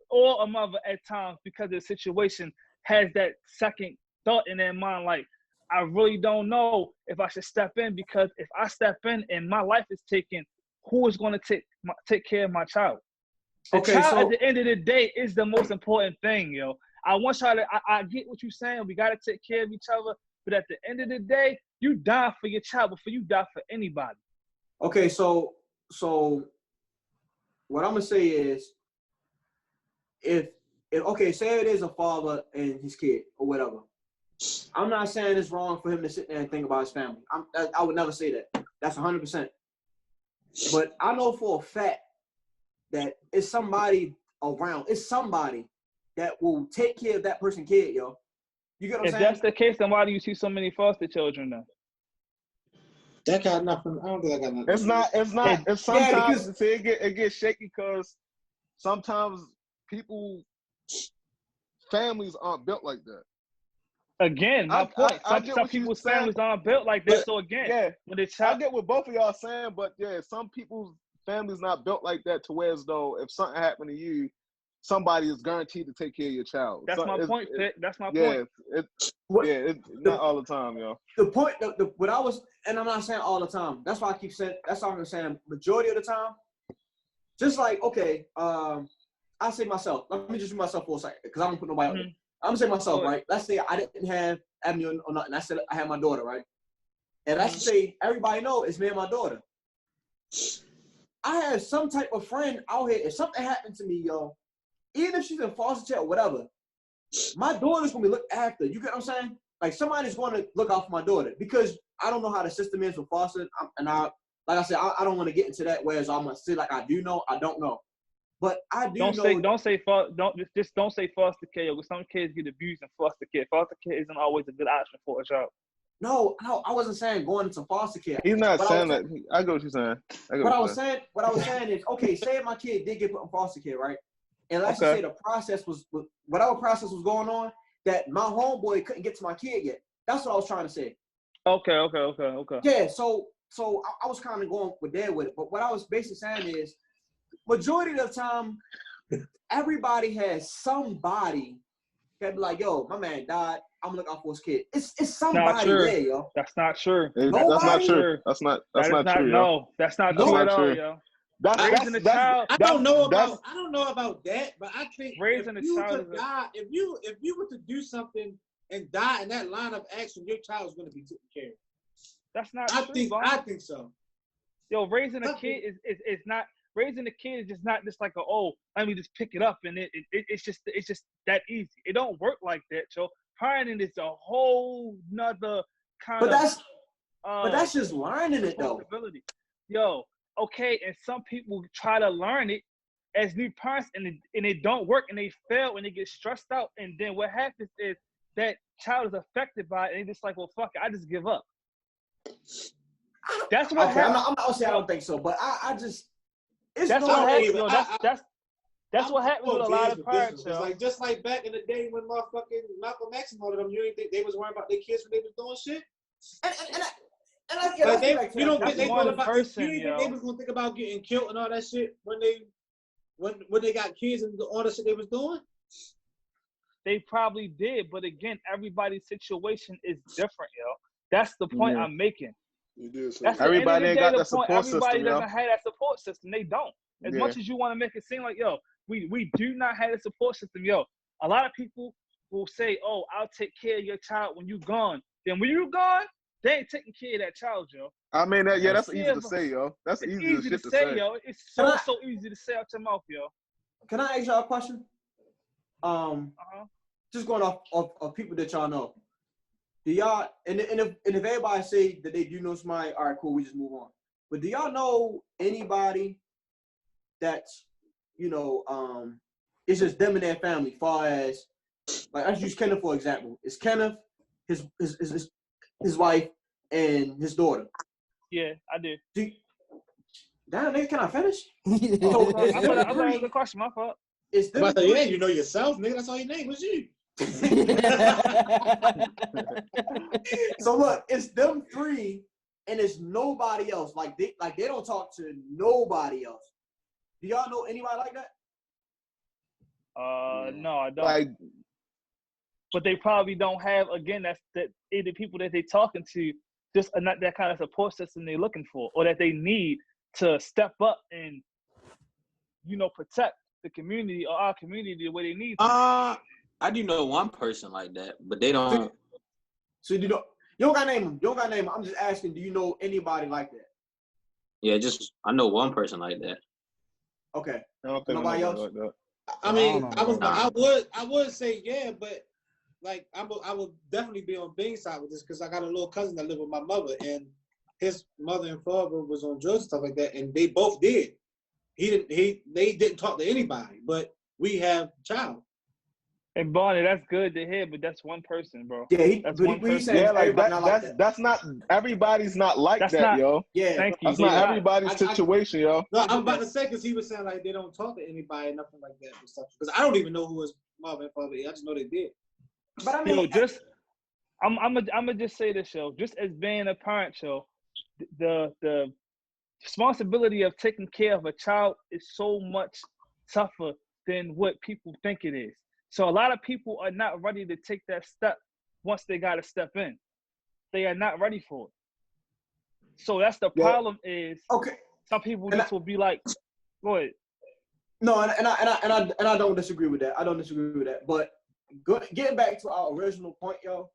or a mother at times, because of the situation, has that second thought in their mind, like, I really don't know if I should step in, because if I step in and my life is taken, who is going to take care of my child? The child at the end of the day is the most important thing, yo. I want y'all to, I get what you're saying. We got to take care of each other. But at the end of the day, you die for your child before you die for anybody. Okay, so what I'm gonna say is, if okay, say it is a father and his kid or whatever. I'm not saying it's wrong for him to sit there and think about his family. I would never say that. That's 100%. But I know for a fact that it's somebody around. It's somebody that will take care of that person's kid, yo. You get what I'm saying? If that's the case, then why do you see so many foster children then? That got nothing. I don't think I got nothing. It's not. It's sometimes because it gets shaky because sometimes families aren't built like that. Again, my point. I get Some what you're people's saying, families aren't built like that. So again, yeah, when the child, I get what both of y'all saying, but yeah, some people's families not built like that to where as though if something happened to you, somebody is guaranteed to take care of your child. That's my point, Pitt. That's my point. It's not all the time, yo. The point, what I was, and I'm not saying all the time. That's why I keep saying. That's all I'm saying. Majority of the time, just like okay, I say myself. Let me just do myself for a second because I don't put nobody out there. I'm gonna say myself, right? Let's say I didn't have Avenue or nothing. I said I had my daughter, right? And let's say everybody know it's me and my daughter. I have some type of friend out here. If something happened to me, yo, even if she's in foster care or whatever, my daughter's gonna be looked after. You get what I'm saying? Like somebody's gonna look out for my daughter because I don't know how the system is with foster, and I don't want to get into that. Whereas I'm gonna say like I do know, I don't know. But I do don't know. Don't say foster care. Because some kids get abused in foster care. Foster care isn't always a good option for a child. No, I wasn't saying going into foster care. He's not saying that. I get what you're saying. What I was saying is, okay, say my kid did get put in foster care, right? And let's just say the process was whatever process was going on, that my homeboy couldn't get to my kid yet. That's what I was trying to say. Okay. Yeah, so I was kind of going with it, but what I was basically saying is, majority of the time, everybody has somebody that be like, yo, my man died. I'm looking out for his kid. It's somebody there, yo. That's not true. That's not true. That's not true. No, that's not true at all, yo. Raising a child. I don't know about that, but I think raising a child. If you were to do something and die in that line of action, your child is going to be taken care of. That's not true. I think so. Yo, raising a kid is not. Raising a kid is just not just like let me just pick it up and it's just that easy. It don't work like that, yo. Parenting is a whole nother kind but that's just learning it though. Yo, okay, and some people try to learn it as new parents and it don't work and they fail and they get stressed out, and then what happens is that child is affected by it and they just like, well, fuck it, I just give up. That's what happens. I'm not saying I don't think so, but I just that's what happens. That's what happens with a lot of parents. It's like just like back in the day when motherfucking Malcolm X and all of them, you didn't think they was worrying about their kids when they was doing shit? You don't think they was gonna think about getting killed and all that shit when they got kids and all the shit they was doing? They probably did, but again, everybody's situation is different, yo. That's the point I'm making. Everybody ain't got that support system. Everybody doesn't have that support system. They don't. As much as you want to make it seem like, yo, we do not have a support system, yo. A lot of people will say, oh, I'll take care of your child when you're gone. Then when you're gone, they ain't taking care of that child, yo. I mean, that's easy to say, yo. That's easy to say, yo. It's so easy to say out your mouth, yo. Can I ask y'all a question? Just going off of people that y'all know. Do y'all, and if everybody say that they do know somebody, all right, cool, we just move on. But do y'all know anybody that's, it's just them and their family, far as, like, let's use Kenneth for example. It's Kenneth, his wife, and his daughter. Yeah, I do. Damn, nigga, can I finish? I'm gonna ask the question, my fault. It's them. But yeah, you know yourself, nigga. That's all your name was you. So look, it's them three, and it's nobody else. Like they don't talk to nobody else. Do y'all know anybody like that? No, I don't. But they probably don't have. Again, that's the people that they talking to just are not that kind of support system they're looking for, or that they need to step up and protect the community or our community the way they need to. I do know one person like that, but they don't. So you don't gotta name them. You don't gotta name them. I'm just asking, do you know anybody like that? Yeah, just I know one person like that. Okay. Nobody else. Like that. I mean, I would say yeah, but like I would definitely be on Bing's side with this because I got a little cousin that lived with my mother, and his mother and father was on drugs and stuff like that, and they both did. They didn't talk to anybody, but we have a child. And Barney, that's good to hear, but that's one person, bro. Yeah, that's one person. Yeah, like that. That's not everybody's not like that's that, not, yo. Yeah, thank you. That's not everybody's situation, yo. No, I'm about to say because he was saying like they don't talk to anybody, nothing like that, and stuff. Because I don't even know who his mother and father is. I just know they did. But I mean, I'm gonna just say this, yo. Just as being a parent, yo, the responsibility of taking care of a child is so much tougher than what people think it is. So a lot of people are not ready to take that step once they got to step in. They are not ready for it. So that's the problem. Is okay. Some people just will be like, go ahead. No, and I don't disagree with that. I don't disagree with that. But getting back to our original point, yo.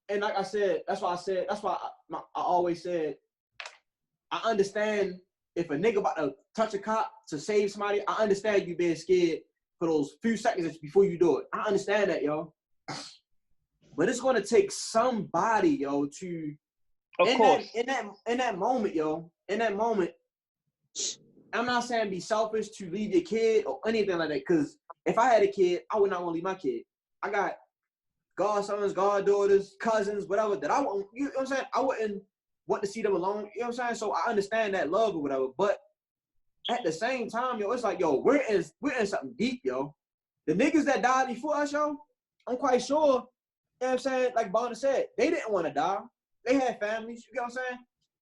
And like I said, that's why I always said, I understand if a nigga about to touch a cop to save somebody, I understand you being scared for those few seconds before you do it. I understand that, yo. But it's gonna take somebody, yo, to in that moment, yo, in that moment, I'm not saying be selfish to leave your kid or anything like that. Cause if I had a kid, I would not want to leave my kid. I got godsons, goddaughters, cousins, whatever, that I wouldn't, you know what I'm saying? I wouldn't want to see them alone, you know what I'm saying? So I understand that love or whatever, but at the same time, yo, it's like, yo, we're in something deep, yo. The niggas that died before us, yo, I'm quite sure, you know what I'm saying? Like Bonner said, they didn't want to die. They had families, you know what I'm saying?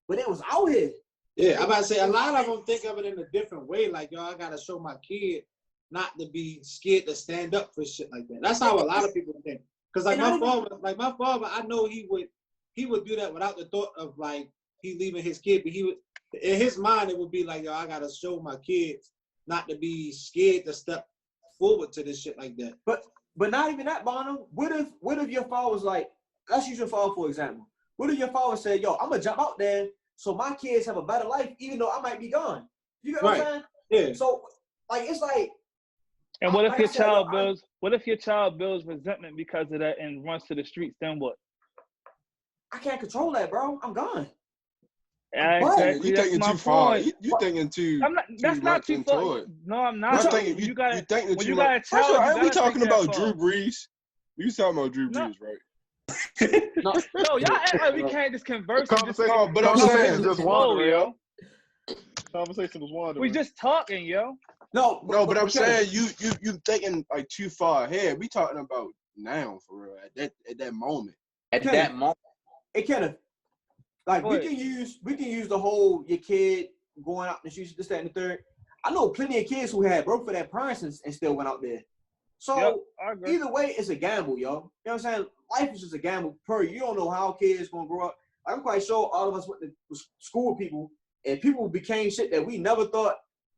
But it was out here. Yeah, I'm about to say, a lot of them think of it in a different way. Like, yo, I got to show my kid not to be scared to stand up for shit like that. That's how a lot of people think. Because like my father, I know he would do that without the thought of like he leaving his kid, but he would, in his mind, it would be like, yo, I gotta show my kids not to be scared to step forward to this shit like that. But not even that, Bono. What if your father was like, let's use your father for example. What if your father said, yo, I'm gonna jump out there so my kids have a better life, even though I might be gone. You get what I'm saying? Yeah. So like it's like. And what if your child builds? What if your child builds resentment because of that and runs to the streets? Then what? I can't control that, bro. I'm gone. Exactly. You're thinking too far. You're thinking too. That's not too far. No, I'm not. You're thinking you got a child. Are we talking about Drew Brees? You talking about Drew Brees, right? No, y'all act like we can't just converse. But I'm saying just wandering, yo. Conversation was wandering. We just talking, yo. No, but I'm saying you thinking like too far ahead. We talking about now for real at that moment. At that moment, it kind of like we can use the whole your kid going out in the streets, this, that, and the third. I know plenty of kids who had broke for their parents and still went out there. So either way, it's a gamble, yo. You know what I'm saying? Life is just a gamble. You don't know how kids gonna grow up. I'm quite sure all of us went to school with people, and people became shit that we never thought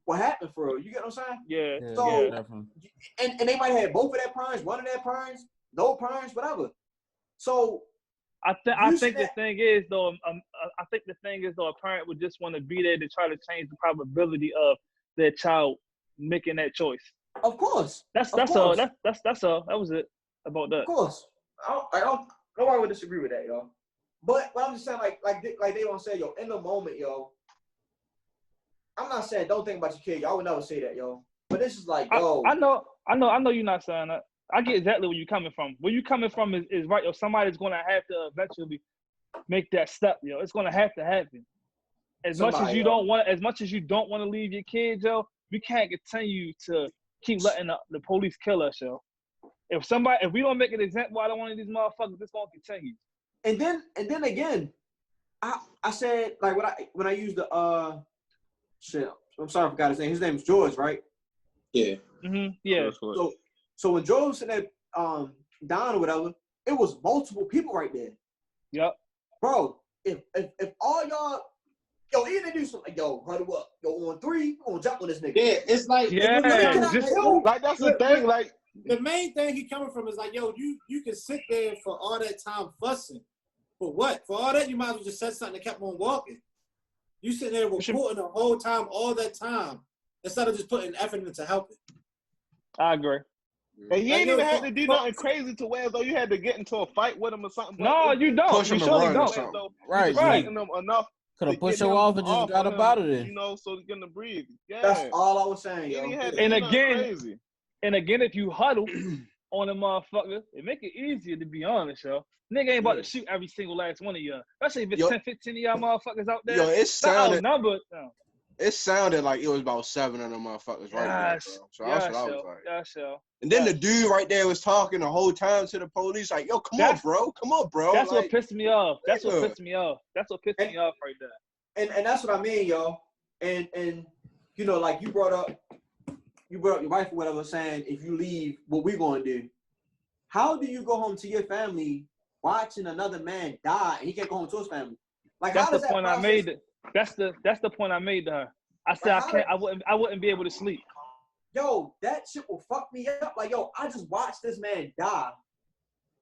would happen for real. You get what I'm saying? Yeah. So, definitely. And they might have both of their parents, one of their parents, no parents, whatever. So I think the thing is though, a parent would just want to be there to try to change the probability of their child making that choice. Of course. That's all. That's all. That was it about that. Of course. Nobody would disagree with that, yo. But I'm just saying, like they don't say, yo, in the moment, yo. I'm not saying don't think about your kid. Y'all would never say that, yo. But this is like, yo. I know you're not saying that. I get exactly where you're coming from. Where you're coming from is right, yo. Somebody's gonna have to eventually make that step, yo. It's gonna have to happen. As much as you don't want to leave your kids, yo, we can't continue to keep letting the police kill us, yo. If we don't make an example out of one of these motherfuckers, it's gonna continue. And then again, I said like when I used the shit. I'm sorry I forgot his name. His name is George, right? Yeah. Mm-hmm. Yeah. So when George was sitting there down or whatever, it was multiple people right there. Yep. Bro, if all y'all, yo, even do something like, yo, huddle up, yo, on 3, we're gonna jump on this nigga. Yeah, it's like, like that's the thing, like the main thing he coming from is like, yo, you can sit there for all that time fussing. For what? For all that, you might as well just said something and kept on walking. You sitting there reporting the whole time, all that time, instead of just putting effort into helping. I agree. And you ain't even had to do nothing crazy to where though you had to get into a fight with him or something. No, you don't. Push him You and surely run or don't. something. Right. Respecting them enough. Could have pushed him off and just got up out of there. You know, so he's gonna breathe. Yeah. That's all I was saying, yo. And again, if you huddle on a motherfucker, it make it easier, to be honest, yo. Nigga ain't about to shoot every single last one of y'all. Especially if it's 10, 15 of y'all motherfuckers out there. Yo, it sounded outnumbered. It sounded like it was about 7 of them motherfuckers right there, bro. So that's what I was like. Yes, yo. And then the dude right there was talking the whole time to the police, like, yo, come on, bro. That's like, what pissed me off. That's what pissed me off. That's what pissed me off right there. And that's what I mean, yo. And you know, like you brought up your wife or whatever, saying if you leave, what we gonna do? How do you go home to your family watching another man die and he can't go home to his family? Like, that's how does the point I made. That's the point I made to her. I said I wouldn't be able to sleep. Yo, that shit will fuck me up. Like, yo, I just watched this man die,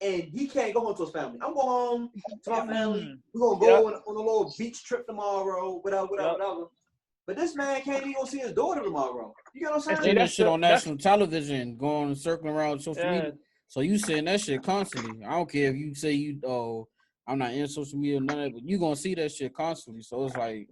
and he can't go home to his family. I'm going home to my family. We're gonna go on a little beach trip tomorrow, whatever. But this man can't even go see his daughter tomorrow. You get what I'm saying? And that shit on national television, going circling around social media. So you saying that shit constantly. I don't care if you say I'm not in social media or none of it, but you gonna see that shit constantly. So it's like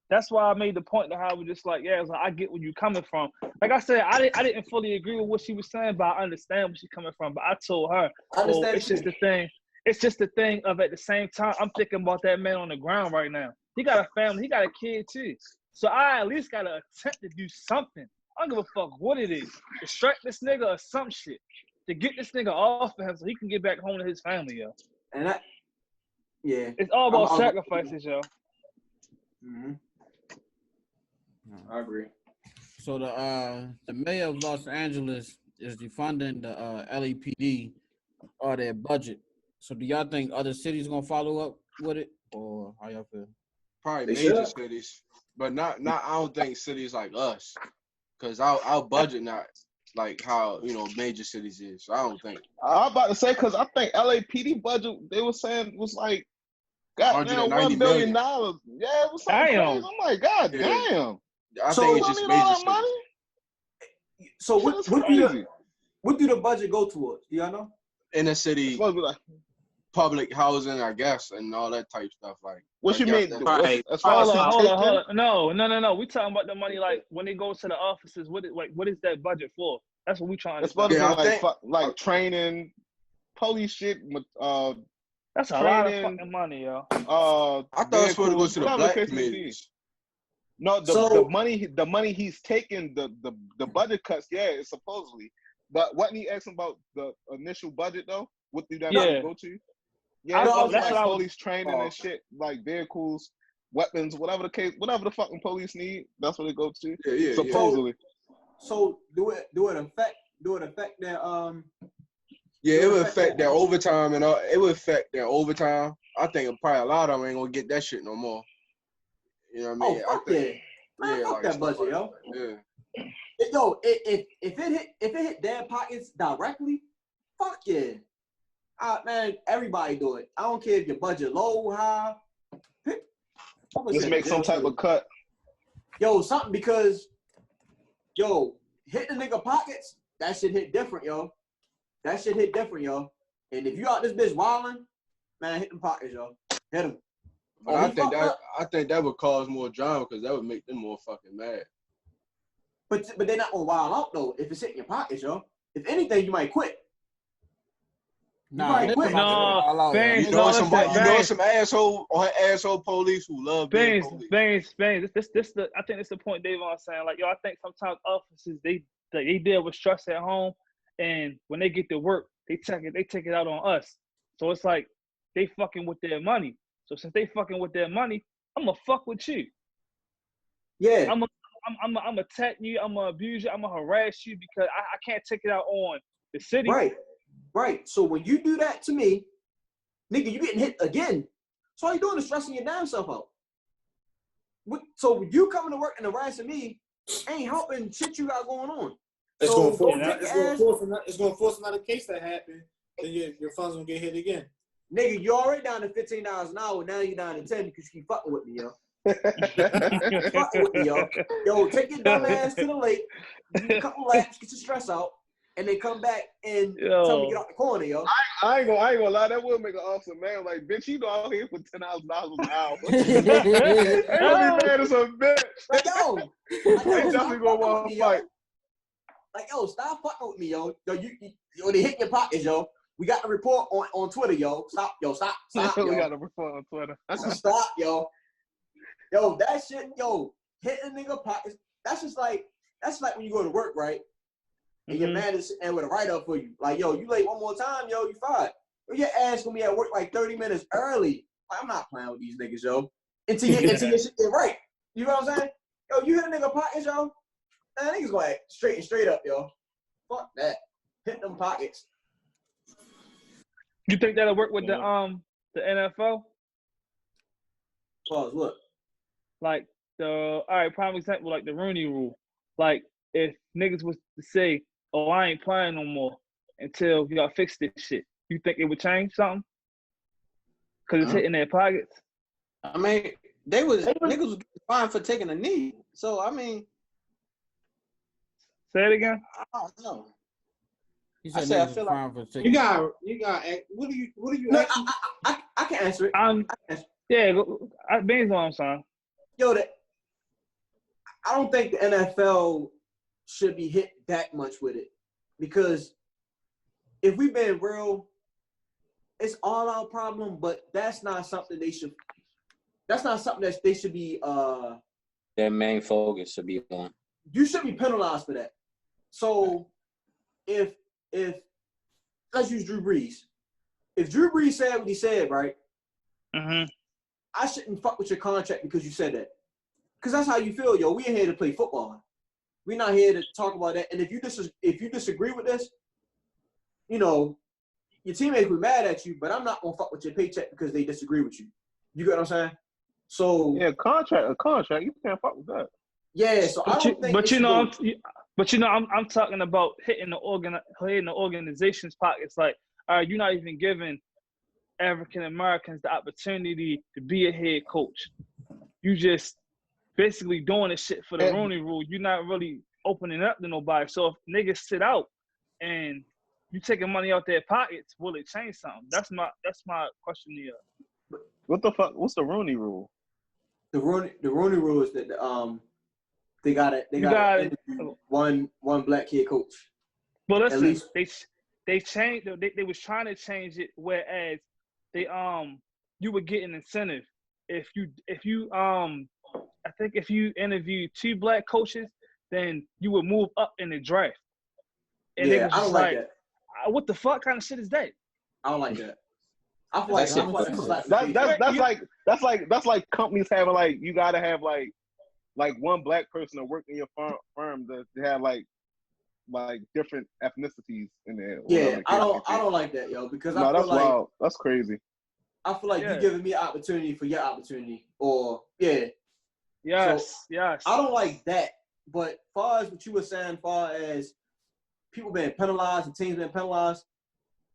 that's why I made the point to how we just like, it's like, I get where you coming from. Like I said, I didn't fully agree with what she was saying, but I understand where she's coming from. But I told her, it's just the thing. It's just the thing of at the same time, I'm thinking about that man on the ground right now. He got a family, he got a kid too. So I at least gotta attempt to do something. I don't give a fuck what it is. Distract this nigga or some shit to get this nigga off of him so he can get back home to his family, yo. And it's all about sacrifices, yo. Mm-hmm. I agree. So the mayor of Los Angeles is defunding the LAPD or their budget. So do y'all think other cities gonna follow up with it, or how y'all feel? Probably major cities, but not. I don't think cities like us, because our budget not like how major cities is. So I don't think. I'm about to say because I think LAPD budget they were saying was like goddamn $1 billion. Yeah, it was something crazy. I'm like, god damn. I think it's just major cities. So what do the budget go towards? Do y'all know? Inner city, public housing, I guess, and all that type stuff. Like, what you mean? Hold on. No. We talking about the money like when they go to the offices. What is that budget for? That's what we trying to. It's supposed to be like training, police shit. That's a lot of fucking money, yo. I thought it was supposed to go to the black communities. No, the money he's taking, the budget cuts, it's supposedly. But wasn't he asking about the initial budget though? What do that money go to? Yeah, that's like police training and shit, like vehicles, weapons, whatever the case, whatever the fucking police need, that's what it goes to. Yeah, supposedly. So do it affect their Yeah, it would affect their overtime and it would affect their overtime. I think probably a lot of them ain't gonna get that shit no more. You know what I mean? Oh, fuck Man, fuck that budget, yo. Yeah. Yo, if it hit their pockets directly, fuck yeah. Man, everybody do it. I don't care if your budget low, high. Just make some type of cut. Yo, something because, hit the nigga pockets, that shit hit different, yo. That shit hit different, yo. And if you out this bitch wilding, man, hit them pockets, yo. Hit them. But I think that would cause more drama because that would make them more fucking mad. But they're not gonna wild out though if it's hitting your pockets, yo. If anything, you might quit. You know some asshole police who love being police. Bangs. I think it's the point Davon saying. Like, I think sometimes officers they deal with stress at home, and when they get to work, they take it out on us. So it's like they fucking with their money. So since they fucking with their money, I'm gonna fuck with you. Yeah. I'm attack you. I'm gonna abuse you. I'm gonna harass you because I can't take it out on the city. Right. So when you do that to me, nigga, you getting hit again. So all you doing is stressing your damn self out. So you coming to work and harassing me ain't helping shit you got going on. It's gonna force another case to happen, then your funds gonna get hit again. Nigga, you already down to $15 an hour. Now you're down to 10 because you keep fucking with me, yo. Keep fucking with me, yo. Yo, take your dumb ass to the lake, do a couple laps, get your stress out, and then come back and tell me to get out the corner, yo. I ain't gonna lie. That would make an awesome man. Like, bitch, you know I'm here for $10,000 an hour. They gonna be mad as a bitch. Like, yo, They definitely gonna want to fight. Like, yo, stop fucking with me, yo. Yo, they hit your pockets, yo. We got the report on Twitter, yo. Stop, yo. Stop, yo. We got a report on Twitter. Stop, yo. Yo, that shit, yo, hitting nigga pockets. That's like when you go to work, right? And your man is sitting with a write-up for you. Like, yo, you late one more time, yo, you fired. Your ass gonna be at work like 30 minutes early. Like, I'm not playing with these niggas, yo. Until your shit get right. You know what I'm saying? Yo, you hit a nigga pockets, yo. Man, niggas gonna act straight up, yo. Fuck that. Hit them pockets. You think that'll work with the NFL? Pause, what? Like prime example, like the Rooney Rule. Like if niggas was to say, "Oh, I ain't playing no more until y'all fix this shit," you think it would change something? Cause it's hitting their pockets. I mean, niggas was fine for taking a knee. So I mean, say it again. I don't know. I feel like you got. What do you? No, I can answer it. Yeah, based on what I'm saying. Yo, I don't think the NFL should be hit that much with it, because if we've been real, it's all our problem. But that's not something they should. That's not something that they should be. Their main focus should be on. You should be penalized for that. So, if let's use Drew Brees. If Drew Brees said what he said, right? I shouldn't fuck with your contract because you said that. Because that's how you feel, yo. We ain't here to play football. We're not here to talk about that. And if you disagree with this, you know, your teammates will be mad at you, but I'm not gonna fuck with your paycheck because they disagree with you. You get what I'm saying? So yeah, a contract, you can't fuck with that. Yeah, so I don't think. But I'm talking about hitting the organization's pockets. Like, all right, you're not even giving African Americans the opportunity to be a head coach. You just basically doing this shit for the Rooney Rule. You're not really opening up to nobody. So if niggas sit out and you taking money out their pockets, will it change something? That's my question to you. What the fuck? What's the Rooney Rule? The Rooney Rule is that they got one black kid coach. But listen, they changed. They was trying to change it, whereas they you would get an incentive if you I think if you interview 2 black coaches, then you would move up in the draft. And yeah, I don't like that. What the fuck kind of shit is that? I don't like that. I feel like that's like companies having like, you gotta have like one black person to work in your firm to have like different ethnicities in there. Yeah, I don't like that, yo, because I feel that's like wild. That's crazy. I feel like you're giving me an opportunity for your opportunity, or yes. I don't like that. But far as what you were saying, far as people being penalized and teams being penalized,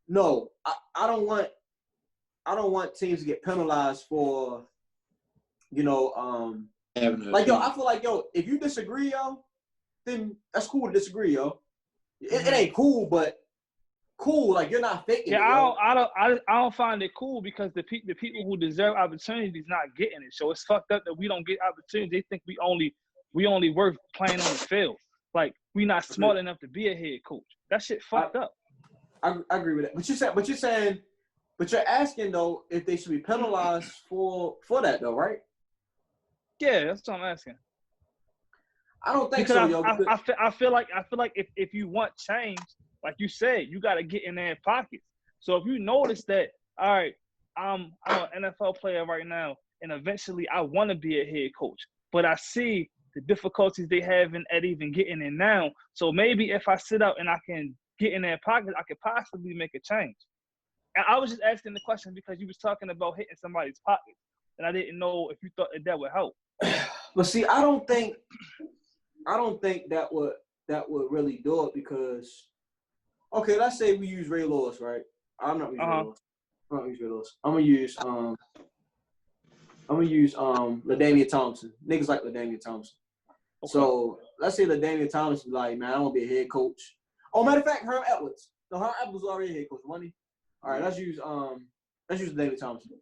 no, I don't want teams to get penalized for, you know, like, yo, I feel like, yo, if you disagree, yo, then that's cool to disagree, yo. It ain't cool, but cool. Like, you're not faking it. Yeah, I don't find it cool because the people who deserve opportunities not getting it. So it's fucked up that we don't get opportunities. They think we only worth playing on the field. Like, we not smart enough to be a head coach. That shit fucked up. I agree with that. But you're asking though if they should be penalized for that though, right? Yeah, that's what I'm asking. I don't think because so, yo. I feel like if you want change, like you said, you got to get in their pockets. So if you notice that, all right, I'm an NFL player right now, and eventually I want to be a head coach, but I see the difficulties they have at even getting in now. So maybe if I sit out and I can get in their pockets, I could possibly make a change. And I was just asking the question because you was talking about hitting somebody's pockets, and I didn't know if you thought that would help. But see, I don't think that would really do it because, okay, let's say we use Ray Lewis, right? I'm not using Ray Lewis. I'm gonna use LaDainian Thompson. Niggas like LaDainian Thompson. Okay. So let's say LaDainian Thompson like, man, I want to be a head coach. Oh, matter of fact, Herm Edwards. No, Herm Edwards was already a head coach, wasn't he? All right, let's use LaDainian Thompson.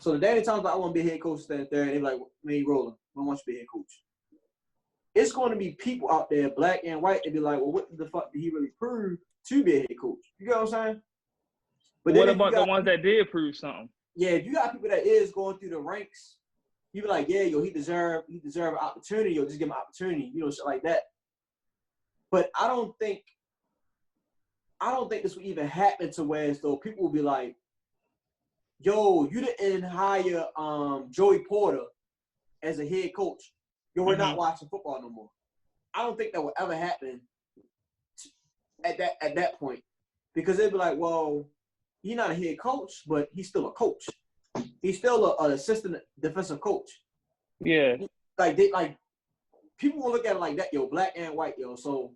So LaDainian Thompson, I want to be a head coach stand there, and they be like, man, rolling. I want you to be a head coach. It's going to be people out there, black and white, and be like, well, what the fuck did he really prove to be a head coach? You get what I'm saying? But what about the ones that did prove something? Yeah, if you got people that is going through the ranks, you be like, yeah, yo, he deserve an opportunity, or just give him an opportunity, you know, shit like that. But I don't think this will even happen to where as though people will be like, yo, you didn't hire Joey Porter as a head coach. Yo, we're not watching football no more. I don't think that will ever happen at that point, because they'd be like, well, he's not a head coach, but he's still a coach. He's still an assistant defensive coach. Yeah. Like people will look at it like that, yo, black and white, yo. So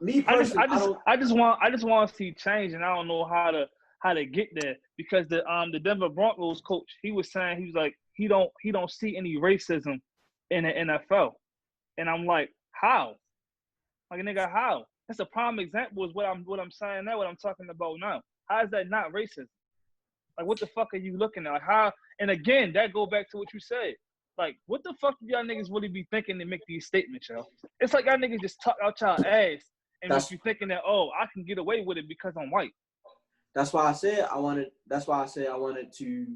me personally, I just want to see change, and I don't know how to get there, because the Denver Broncos coach, he was saying, he was like, he don't see any racism in the NFL, and I'm like, how? Like, nigga, how? That's a prime example is what I'm saying now, what I'm talking about now. How is that not racist? Like, what the fuck are you looking at? Like, how? And again, that go back to what you said. Like, what the fuck do y'all niggas really be thinking to make these statements, yo? It's like y'all niggas just talk out y'all ass and make you thinking that, oh, I can get away with it because I'm white. That's why I said I wanted to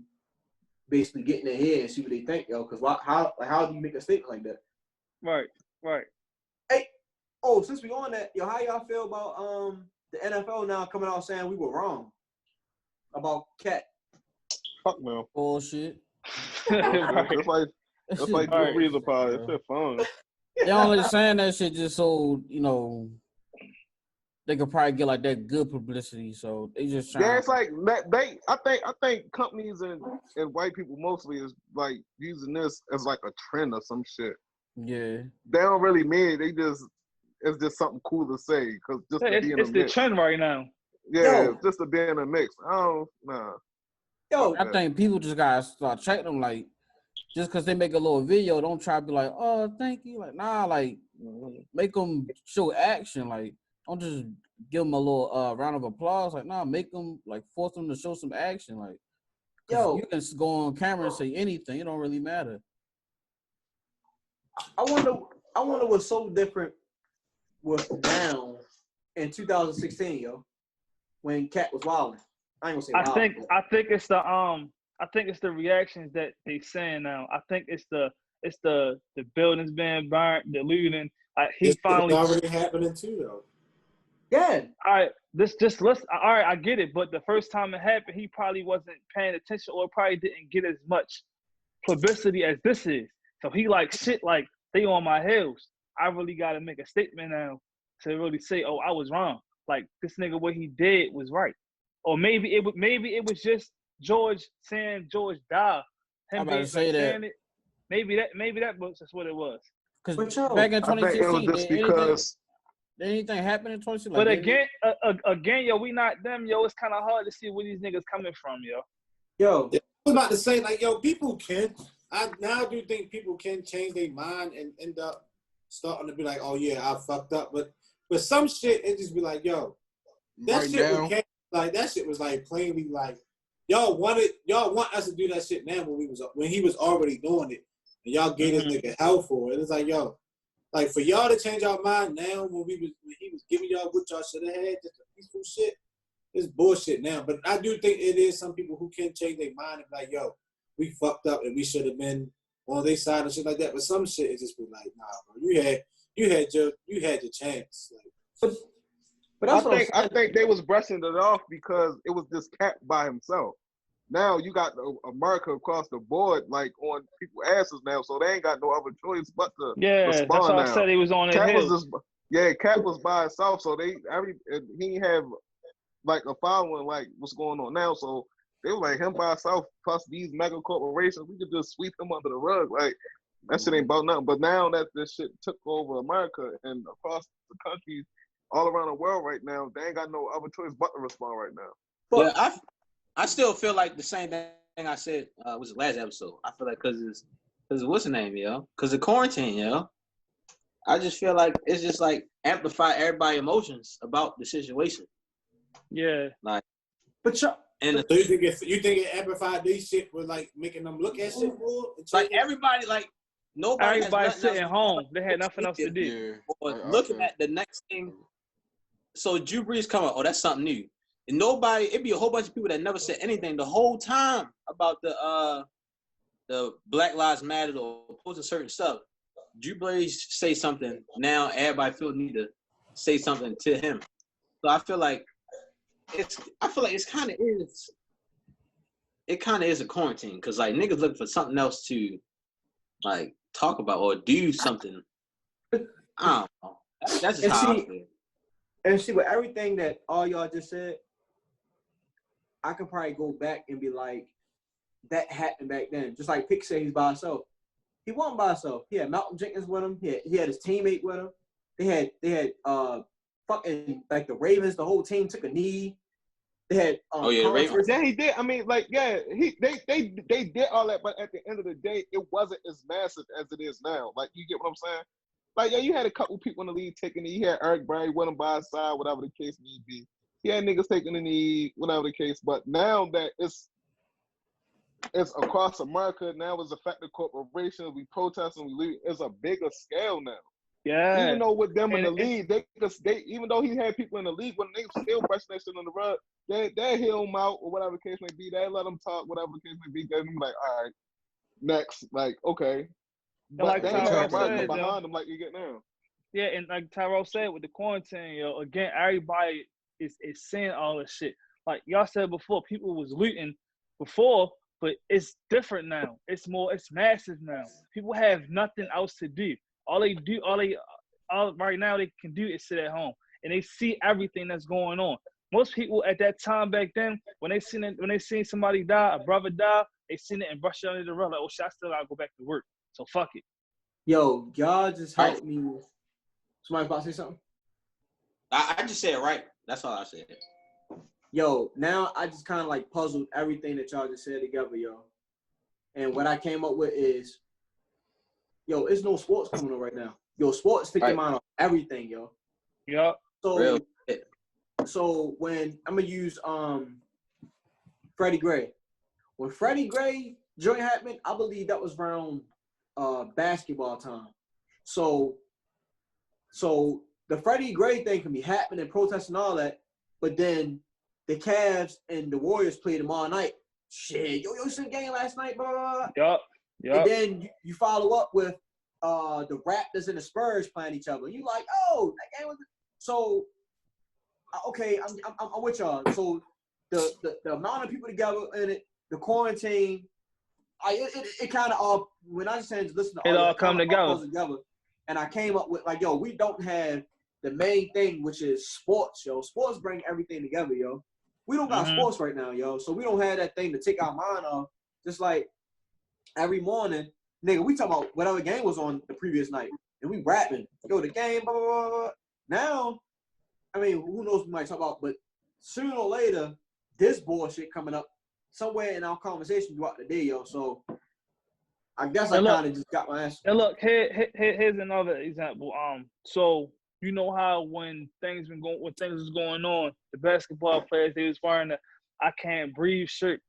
basically get in their head and see what they think, yo. Because how do you make a statement like that? Right. Hey, since we on that, yo, how y'all feel about the NFL now coming out saying we were wrong about Cat? Fuck no. Bullshit. That's like Drew Brees about it. It's just fun. They only saying that shit just so, you know, they could probably get like that good publicity. So they just trying. Yeah, it's like I think companies and white people mostly is like using this as like a trend or some shit. Yeah. They don't really mean it. It's just something cool to say because it's the trend right now. Yeah, just to be in a mix. Oh, nah. Yo, I think people just gotta start checking them. Like, just because they make a little video, don't try to be like, oh, thank you. Like, nah, like, make them show action. Like, don't just give them a little round of applause. Like, nah, make them, like, force them to show some action. Like, yo, you can go on camera and say anything. It don't really matter. I wonder what's so different with now in 2016, yo, when Cat was wilding. I ain't gonna say wilding. I think it's the reactions that they saying now. I think it's the buildings being burnt, the looting. It's already happening too, though. Yeah. All right. All right, I get it, but the first time it happened, he probably wasn't paying attention, or probably didn't get as much publicity as this is. So he like shit, like they on my heels. I really got to make a statement now to really say, oh, I was wrong. Like, this nigga, what he did was right. Or maybe it was just George saying George died. I'm about to say that. It. Maybe that was just what it was. Because back in 2016, did anything happen in 2016? But again, yo, we not them, yo. It's kind of hard to see where these niggas coming from, yo. Yo, I was about to say, like, yo, people can. I now do think people can change their mind and end up starting to be like, oh yeah, I fucked up. But some shit, it just be like, yo, that right shit now. was like that shit was like plainly like y'all want us to do that shit now when he was already doing it, and y'all gave this nigga hell for it. It's like, yo, like for y'all to change our mind now when he was giving y'all what y'all should have had, just a peaceful shit, it's bullshit now. But I do think it is some people who can change their mind and be like, yo, we fucked up and we should have been on their side and shit like that. But some shit it just be like, nah, bro, you had your chance. Like, but I think they was brushing it off because it was this Cat by himself. Now you got America across the board, like on people's asses now, so they ain't got no other choice but to respond. That's why now. I said he was on his heels. Cat was by himself, so he have like a following, like what's going on now. So they were like him by himself plus these mega corporations. We could just sweep him under the rug, like that shit ain't about nothing. But now that this shit took over America and across the country, all around the world right now, they ain't got no other choice but to respond right now. But I still feel like the same thing I said was the last episode. I feel like because what's the name, yo? Because of quarantine, yo. I just feel like it's just like amplify everybody's emotions about the situation. Yeah. Like, but so you think it amplified these shit with like making them look at shit more? Like everybody, like nobody. Everybody sitting home. They had nothing else to do. Yeah. Or looking at the next thing. So Drew Brees come up. Oh, that's something new. And nobody. It'd be a whole bunch of people that never said anything the whole time about the Black Lives Matter or opposing certain stuff. Drew Brees say something. Now everybody feel need to say something to him. So I feel like it's kind of is. It kind of is a quarantine because like niggas looking for something else to like talk about or do something. I don't know. That's just how I feel. And see, with everything that all y'all just said, I could probably go back and be like, that happened back then. Just like Pick said, he's by himself. He wasn't by himself. He had Malcolm Jenkins with him. He had his teammate with him. They had fucking like the Ravens. The whole team took a knee. They had Ravens. Yeah, he did. I mean, like, yeah, they did all that, but at the end of the day, it wasn't as massive as it is now. Like, you get what I'm saying? Like, yeah, you had a couple people in the league taking it. You had Eric Berry with him by his side, whatever the case may be. He had niggas taking the knee, whatever the case. But now that it's across America, now it's affecting corporations. We protesting, we leave. It's a bigger scale now. Yeah. Even though with them in the league, they even though he had people in the league, when they still brushing that shit on the rug, they heal him out or whatever the case may be. They let him talk, whatever the case may be. They be like, all right, next, like, okay. But like they Tyrell said, behind them like you get now. Yeah, and like Tyrell said with the quarantine, yo, again, everybody is seeing all this shit. Like y'all said before, people was looting before, but it's different now. It's massive now. People have nothing else to do. All right now they can do is sit at home and they see everything that's going on. Most people at that time back then, when they seen somebody die, a brother die, they seen it and brush it under the rug like, oh shit, I still gotta go back to work. So fuck it. Yo, y'all just helped me. Somebody about to say something? I just said it right. That's all I said. Yo, now I just kind of like puzzled everything that y'all just said together, yo. And what I came up with is, yo, it's no sports coming on right now. Yo, sports take your mind off everything, yo. Yup. So when I'm gonna use Freddie Gray. When Freddie Gray joint happened, I believe that was around basketball time. So the Freddie Gray thing can be happening, protesting, all that, but then the Cavs and the Warriors played tomorrow night. Shit, yo, you seen the game last night, blah, blah, blah. Yup. And then you follow up with the Raptors and the Spurs playing each other. You like, oh, that game was so. Okay, I'm with y'all. So the amount of people together in it, the quarantine, it kind of all. When I just said listen to it all come together. And I came up with like, yo, we don't have the main thing, which is sports, yo. Sports bring everything together, yo. We don't got sports right now, yo. So we don't have that thing to take our mind off. Just like every morning, nigga, we talking about whatever game was on the previous night, and we rapping. Yo, the game, blah, blah, blah, blah. Now, I mean, who knows what we might talk about, but sooner or later, this bullshit coming up somewhere in our conversation throughout the day, yo. So I guess I kind of just got my answer. And look, here's another example. So you know how when things was going on, the basketball players, they was wearing the "I Can't Breathe" shirt,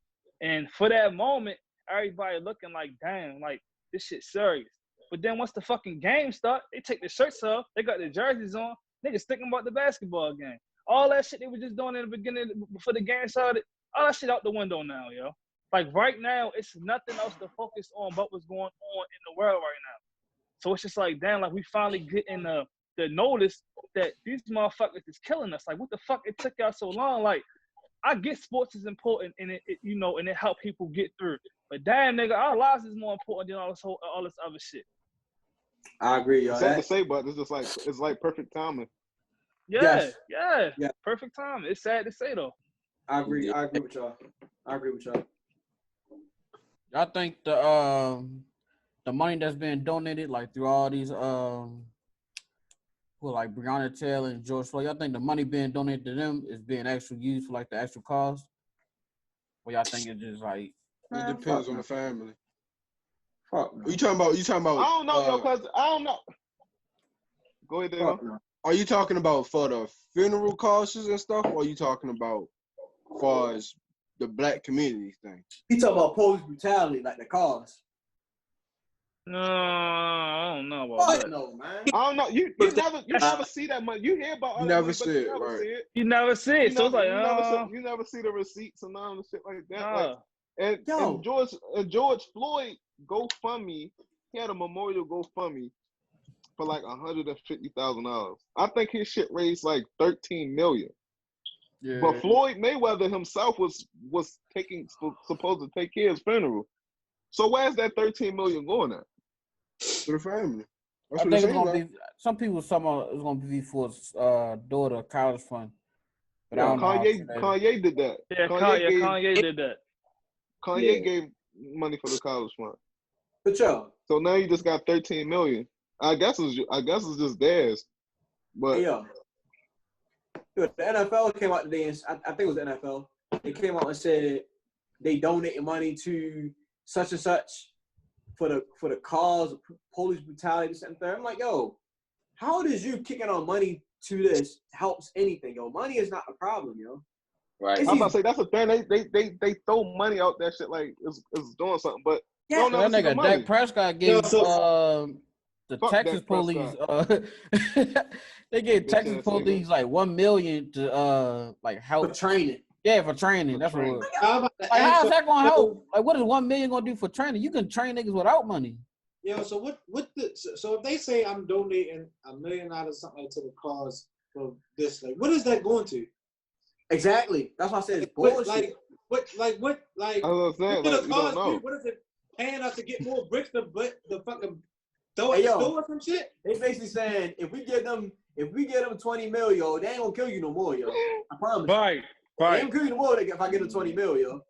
and for that moment, everybody looking like, damn, like this shit serious. But then once the fucking game start, they take the shirts off, they got their jerseys on, niggas thinking about the basketball game. All that shit they were just doing in the beginning before the game started, all that shit out the window now, yo. Like right now, it's nothing else to focus on but what's going on in the world right now. So it's just like, damn, like we finally getting the notice that these motherfuckers is killing us. Like, what the fuck? It took y'all so long. Like, I get sports is important and it you know, and it help people get through. But damn, nigga, our lives is more important than all this other shit. I agree, yo. Sad to say, but it's just like it's like perfect timing. Yeah. Perfect timing. It's sad to say though. I agree with y'all. I think the money that's being donated, like through all these like Breonna Taylor and George Floyd, I think the money being donated to them is being actually used for like the actual cause. Or y'all think it's just like It depends on the family. Fuck. You talking about? I don't know, yo, cause I don't know. Go ahead, Dave. Are you talking about for the funeral costs and stuff, or are you talking about far as the black community thing? He talking about police brutality, like the cause. No, I don't know about that. No, man. I don't know. You never see that money. You hear about all that money, but you never see it. You never see it. So it's like, you never see the receipts and all the shit like that. Like, and George Floyd GoFundMe, he had a memorial GoFundMe for like $150,000. I think his shit raised like $13 million. Yeah. But Floyd Mayweather himself was supposed to take care of his funeral. So where's that $13 million going at? To the family. I think it's gonna be. Some people somehow it's gonna be for his daughter college fund. But I don't Kanye did that. Yeah, Kanye did that. Kanye gave money for the college fund. But yo, so now you just got $13 million. I guess it's just theirs. But yo, the NFL came out today, and I think it was the NFL. They came out and said they donated money to such and such for the cause of police brutality, this and third. I'm like, yo, how does you kicking on money to this helps anything, yo? Money is not a problem, yo. Right. I'm about to say that's the thing. They throw money out that shit like it's doing something, but that nigga Dak Prescott gave the Texas police they gave Texas police like $1 million to like help for training. Yeah, for training. That's what it was. Like, how is that gonna help? Like, what is $1 million gonna do for training? You can train niggas without money. Yo, so so if they say I'm donating $1 million or something to the cause for this, like, what is that going to? Exactly. That's why I said it's bullshit. What I was saying, like, you don't know. What is it paying us to get more bricks to fucking throw at the store or some shit? They basically saying if we give them 20 mil, yo, they ain't gonna kill you no more, yo. I promise. Right. They ain't gonna kill you no more if I get them 20 mil, yo.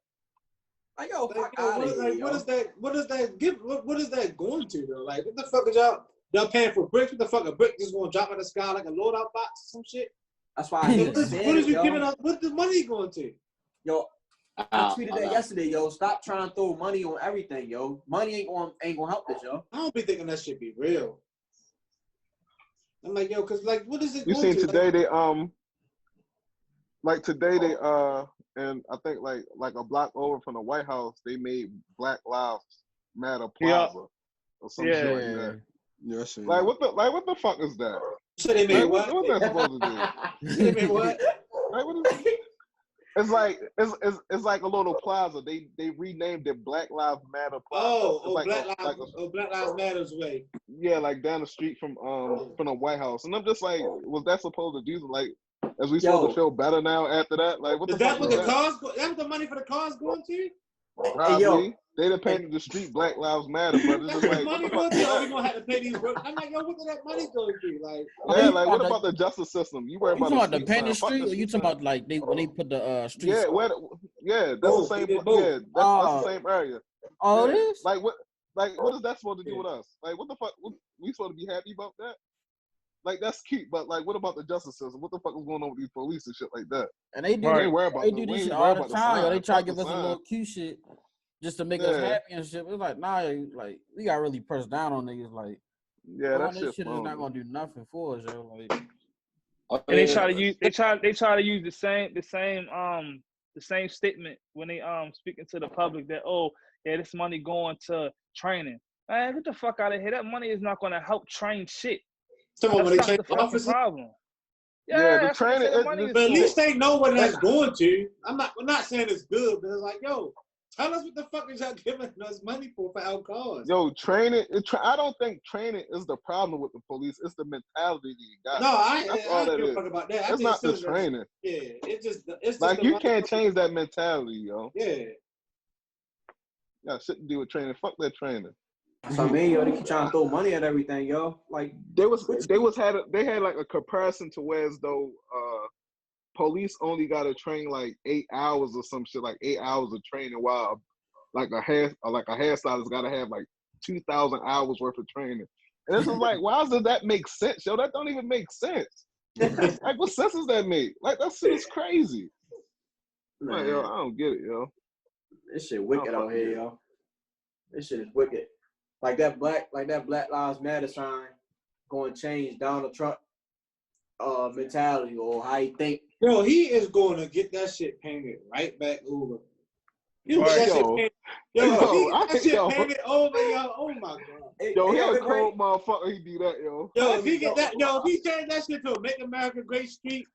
Like, yo, fuck out of here, what is that going to though? Like, what the fuck is y'all paying for bricks? What the fuck, a brick just gonna drop in the sky like a loadout box or some shit? That's why I hate what is you giving us? What the money going to? Yo, I tweeted that yesterday, yo. Stop trying to throw money on everything, yo. Money ain't gonna help this, yo. I don't be thinking that shit be real. I'm like, yo, cause like, what is it? You seen today? They and I think like a block over from the White House, they made Black Lives Matter Plaza or some shit like that. Yes. Like what the fuck is that? So they made what? What's that supposed to do? They made what? Like what is it? It's like a little plaza. They renamed it Black Lives Matter Plaza. Black Lives Matter's way. Yeah, like down the street from the White House. And I'm just like, was that supposed to do like? As we supposed to feel better now after that? Like, what the fuck is that? That's the money for the cars going to? Probably. They done painted the street Black Lives Matter, but it's just like, money going to? Oh, we gonna have to pay these workers. I'm like, yo, what did that money go to? Like, yeah, like what about the justice system? You worry talking about the painted street, or you talking about like when they put the street? Yeah, that's the same. Yeah, that's the same area. Oh, it is. Like what is that supposed to do with us? Like, what the fuck? We supposed to be happy about that? Like, that's cute, but like, what about the justice system? What the fuck is going on with these police and shit like that? And they do, they do this shit all the time. Yo. They try to give us a little cute shit just to make us happy and shit. It's like, nah, like we got really pressed down on niggas. Like, that shit is not gonna do nothing for us, yo. Like, and they try to use the same statement when they speaking to the public that this money going to training. Man, get the fuck out of here. That money is not gonna help train shit. That's not the fucking problem. Yeah, the training. But at least they know what that's going to. We're not saying it's good, but it's like, yo, tell us what the fuck is y'all giving us money for our cars. Yo, training. I don't think training is the problem with the police. It's the mentality that you got. No, I don't give a fuck about that. It's not the training. Yeah, it's like you can't change that mentality, yo. Yeah. Got shit to do with training. Fuck that training. So I mean, yo, they keep trying to throw money at everything, yo. Like they had like a comparison to where as though police only got to train like 8 hours or some shit, like 8 hours of training, while like a hairstylist got to have like 2,000 hours worth of training. And this is like, why does that make sense, yo? That don't even make sense. Like, what sense does that make? Like, that shit is crazy. Like, yo, I don't get it, yo. This shit wicked out here, yo. This shit is wicked. Like that Black Lives Matter sign going to change Donald Trump mentality or how he think. Yo, he is going to get that shit painted right back over. You Right, get that yo. shit painted. Yo, he get that shit yo. painted over, yo. Oh my god. Yo, he a cold motherfucker. He do that, yo. Yo, if he get that, yo, if he change that shit to Make America Great Street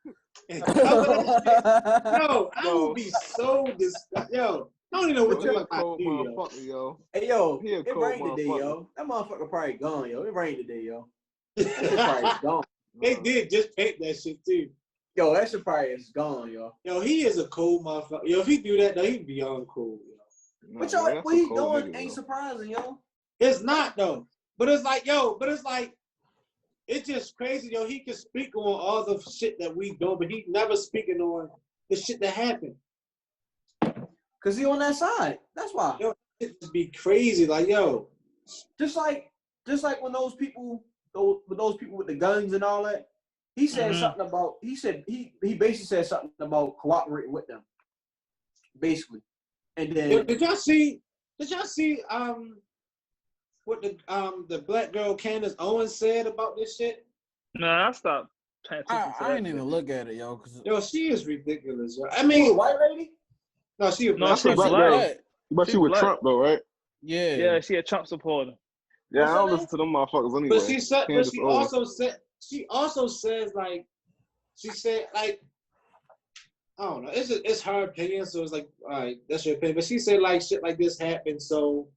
and cover that shit, yo, I would be so disgusted. Yo, I don't even know what Yo, the he a fuck I cold do, yo. motherfucker, yo. Hey, yo, He a it cold rained today, motherfucker. yo. That motherfucker probably gone, yo. It rained today, yo. That shit probably gone. They did just paint that shit too. Yo, that shit probably is gone, yo. Yo, he is a cold motherfucker. Yo, if he do that, though, he'd be beyond cool, yo. But yo, what he doing ain't surprising, yo. It's not though. But it's like, yo, it's just crazy, yo. He can speak on all the shit that we do, but he never speaking on the shit that happened. Cause he on that side. That's why. Yo, it just be crazy, like, yo. Just like when those people with the guns and all that, he said something about. He said he basically said something about cooperating with them, basically. And then Yo, did y'all see what the black girl Candace Owens said about this shit? Nah, I stopped paying attention to that. I didn't even look at it, yo. Cause Yo, she is ridiculous, yo. I mean, white lady? No, she a No, black she's girl. black. But she with black. Trump though, right? Yeah. Yeah, she a Trump supporter. Yeah, What's I her don't name? listen to them motherfuckers anyway. But she said, Candace Owens. she also says like, she said like, I don't know. It's her opinion, so it's like, all right, that's your opinion. But she said like shit like this happened, so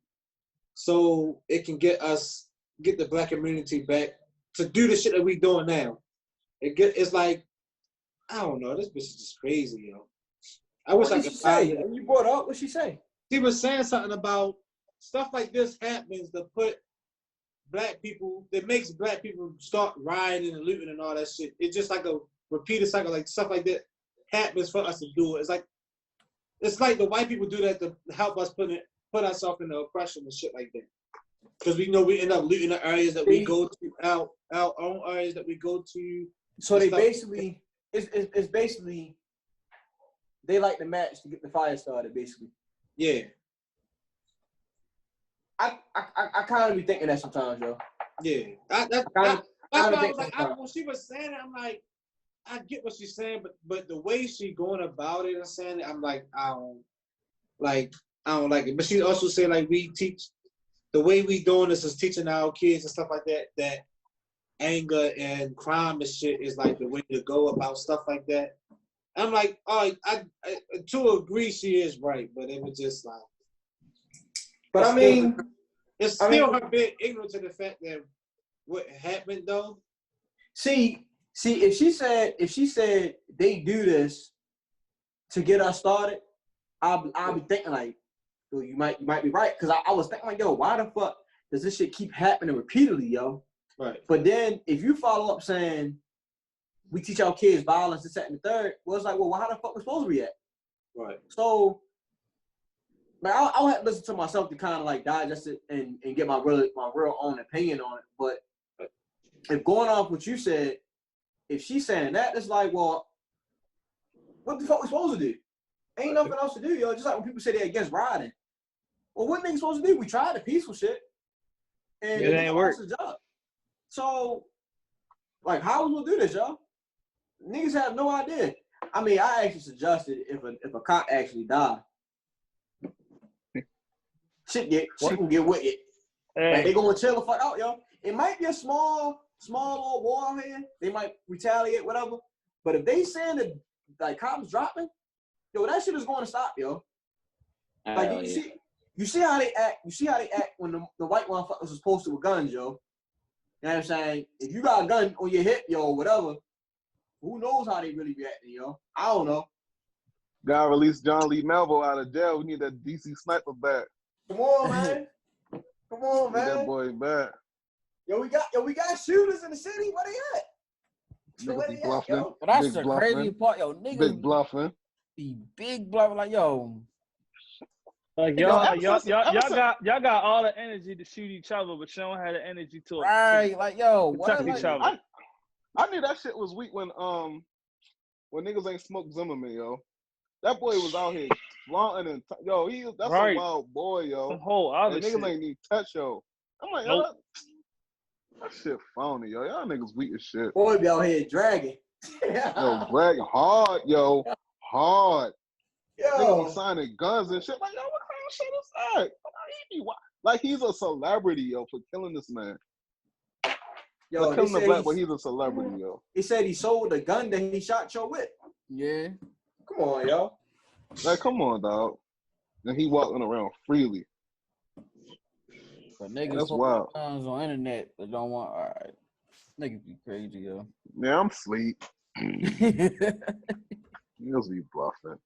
it can get the black community back to do the shit that we doing now. It's like, I don't know. This bitch is just crazy, yo. I wish What I did could she find say? it. When you brought up, what she say? She was saying something about stuff like this happens to put black people, that makes black people start rioting and looting and all that shit. It's just like a repeated cycle, like stuff like that happens for us to do it. It's like the white people do that to help us put ourselves in the oppression and shit like that. Because we know we end up looting the areas that we go to, our own areas that we go to. So they basically, it's basically, they like the match to get the fire started, basically. Yeah. I kind of be thinking that sometimes, yo. Yeah. That's why I was like, when she was saying it, I'm like, I get what she's saying, but the way she going about it and saying it, I'm like, I don't like it. But she also said like we teach, the way we doing this is teaching our kids and stuff like that anger and crime and shit is like the way to go about stuff like that. I'm like, I to agree she is right, but it was just like. But I mean, it's still her being ignorant to the fact that what happened though. See, if she said they do this to get us started, I'll be thinking like, yo, you might be right, because I was thinking like, yo, why the fuck does this shit keep happening repeatedly, yo? Right. But then if you follow up saying we teach our kids violence, this, that, and the third, well, it's like, well, how the fuck we supposed to react? Right. So, like, I'll have to listen to myself to kind of like digest it and get my real own opinion on it. But if going off what you said, if she's saying that, it's like, well, what the fuck we supposed to do? Ain't nothing else to do, yo. Just like when people say they're against rioting. Well, what niggas supposed to do? We tried the peaceful shit, and it ain't work. The job. So, like, how we gonna do this, y'all? Niggas have no idea. I mean, I actually suggested if a cop actually died, shit can get wicked. Hey. Like, they gonna chill the fuck out, yo. It might be a small little war here. They might retaliate, whatever. But if they saying that like cops dropping, yo, that shit is going to stop, yo. Like you see how they act. You see how they act when the white motherfuckers was posted with guns, yo. You know what I'm saying? If you got a gun on your hip, yo, whatever, who knows how they really reacting, yo? I don't know. God released John Lee Melville out of jail. We need that DC sniper back. Come on, man. Come on, man. That boy back. Yo, we got shooters in the city. Where they at? Niggas be bluffing. But that's Big the bluffing. crazy part, yo. Niggas Big bluffing. be big bluffing, like, yo. Like y'all got all the energy to shoot each other, but you don't have the energy to Right, like, yo, protect each other. I knew that shit was weak when niggas ain't smoked Zimmerman, yo. That boy was out here flaunting and that's Right. a wild boy, yo. Some whole other And shit. niggas ain't need touch, yo. I'm like, Nope. that shit phony, yo. Y'all niggas weak as shit. Boy be out here dragging. Yo, Burgg hard, yo. Hard. Niggas Yo. be signing guns and shit. Like, yo, what kind of shit is that? Like, he's a celebrity, yo, for killing this man. Yo, For killing the black boy, he's a celebrity, yo. He said he sold the gun that he shot your with. Yeah. Come on, yo. Like, come on, dog. And he walking around freely. But niggas That's put wild. guns on internet but don't want. All right, niggas be crazy, yo. Yeah, I'm asleep. Niggas be bluffing.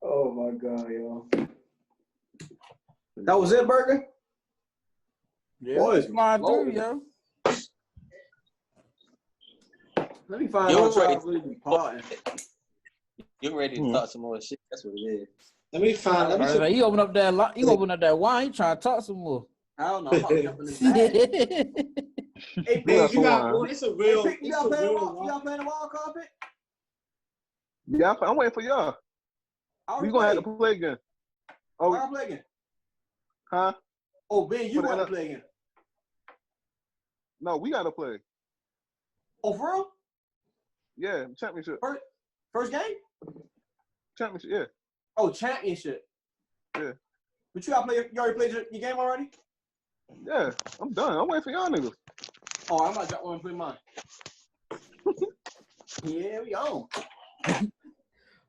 Oh my god, yo. That was it, Burgg? Yeah, Boys, flying through, loaded. yo. Let me find You're out ready. y'all really be parting. You're ready to talk some more shit. That's what it is. Let me find. Let me Like, you open up that wine. You trying to talk some more? I don't know. I'm about to jump in this bag. Hey, Yeah, Pig, you got wine. it's a real. Hey, Pig, It's a real. y'all playing the wild card pick? Yeah, I'm waiting for y'all. We gonna have to play again. Oh, Oh, y'all play again? huh? Oh, Ben, you For the want to N- play again? No, we gotta play. Oh, for real? Yeah, championship. First game? Championship, yeah. Oh, championship. Yeah. But you already played your game already? Yeah, I'm done. I'm waiting for y'all niggas. Oh, I'm about to jump on and play mine. Yeah, we on.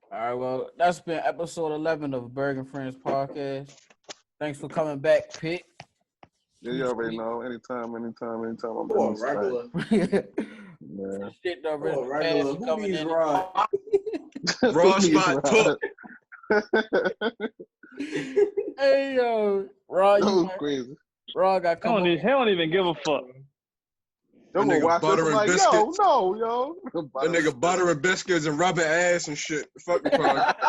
All right, well, that's been episode 11 of Burgg and Friends podcast. Thanks for coming back, Pitt. Yeah, you already know. Anytime. I'm Oh, in this regular. Yeah. Shit, though, Oh, regular. Who coming needs in. Rod? Raw spot took. Hey, yo, Raw, That you was crazy. Raw got He come don't, on. he don't even give a fuck. They're That gonna nigga watch this butter and and like, biscuits. yo. That nigga buttering biscuits and rubbing ass and shit. Fuck the product.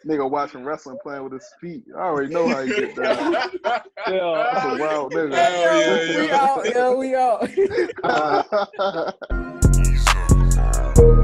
Nigga watching wrestling playing with his feet. I already know how he get down. That's Yeah. a wild nigga. Hell yeah, We out, yo, we out. Yeah.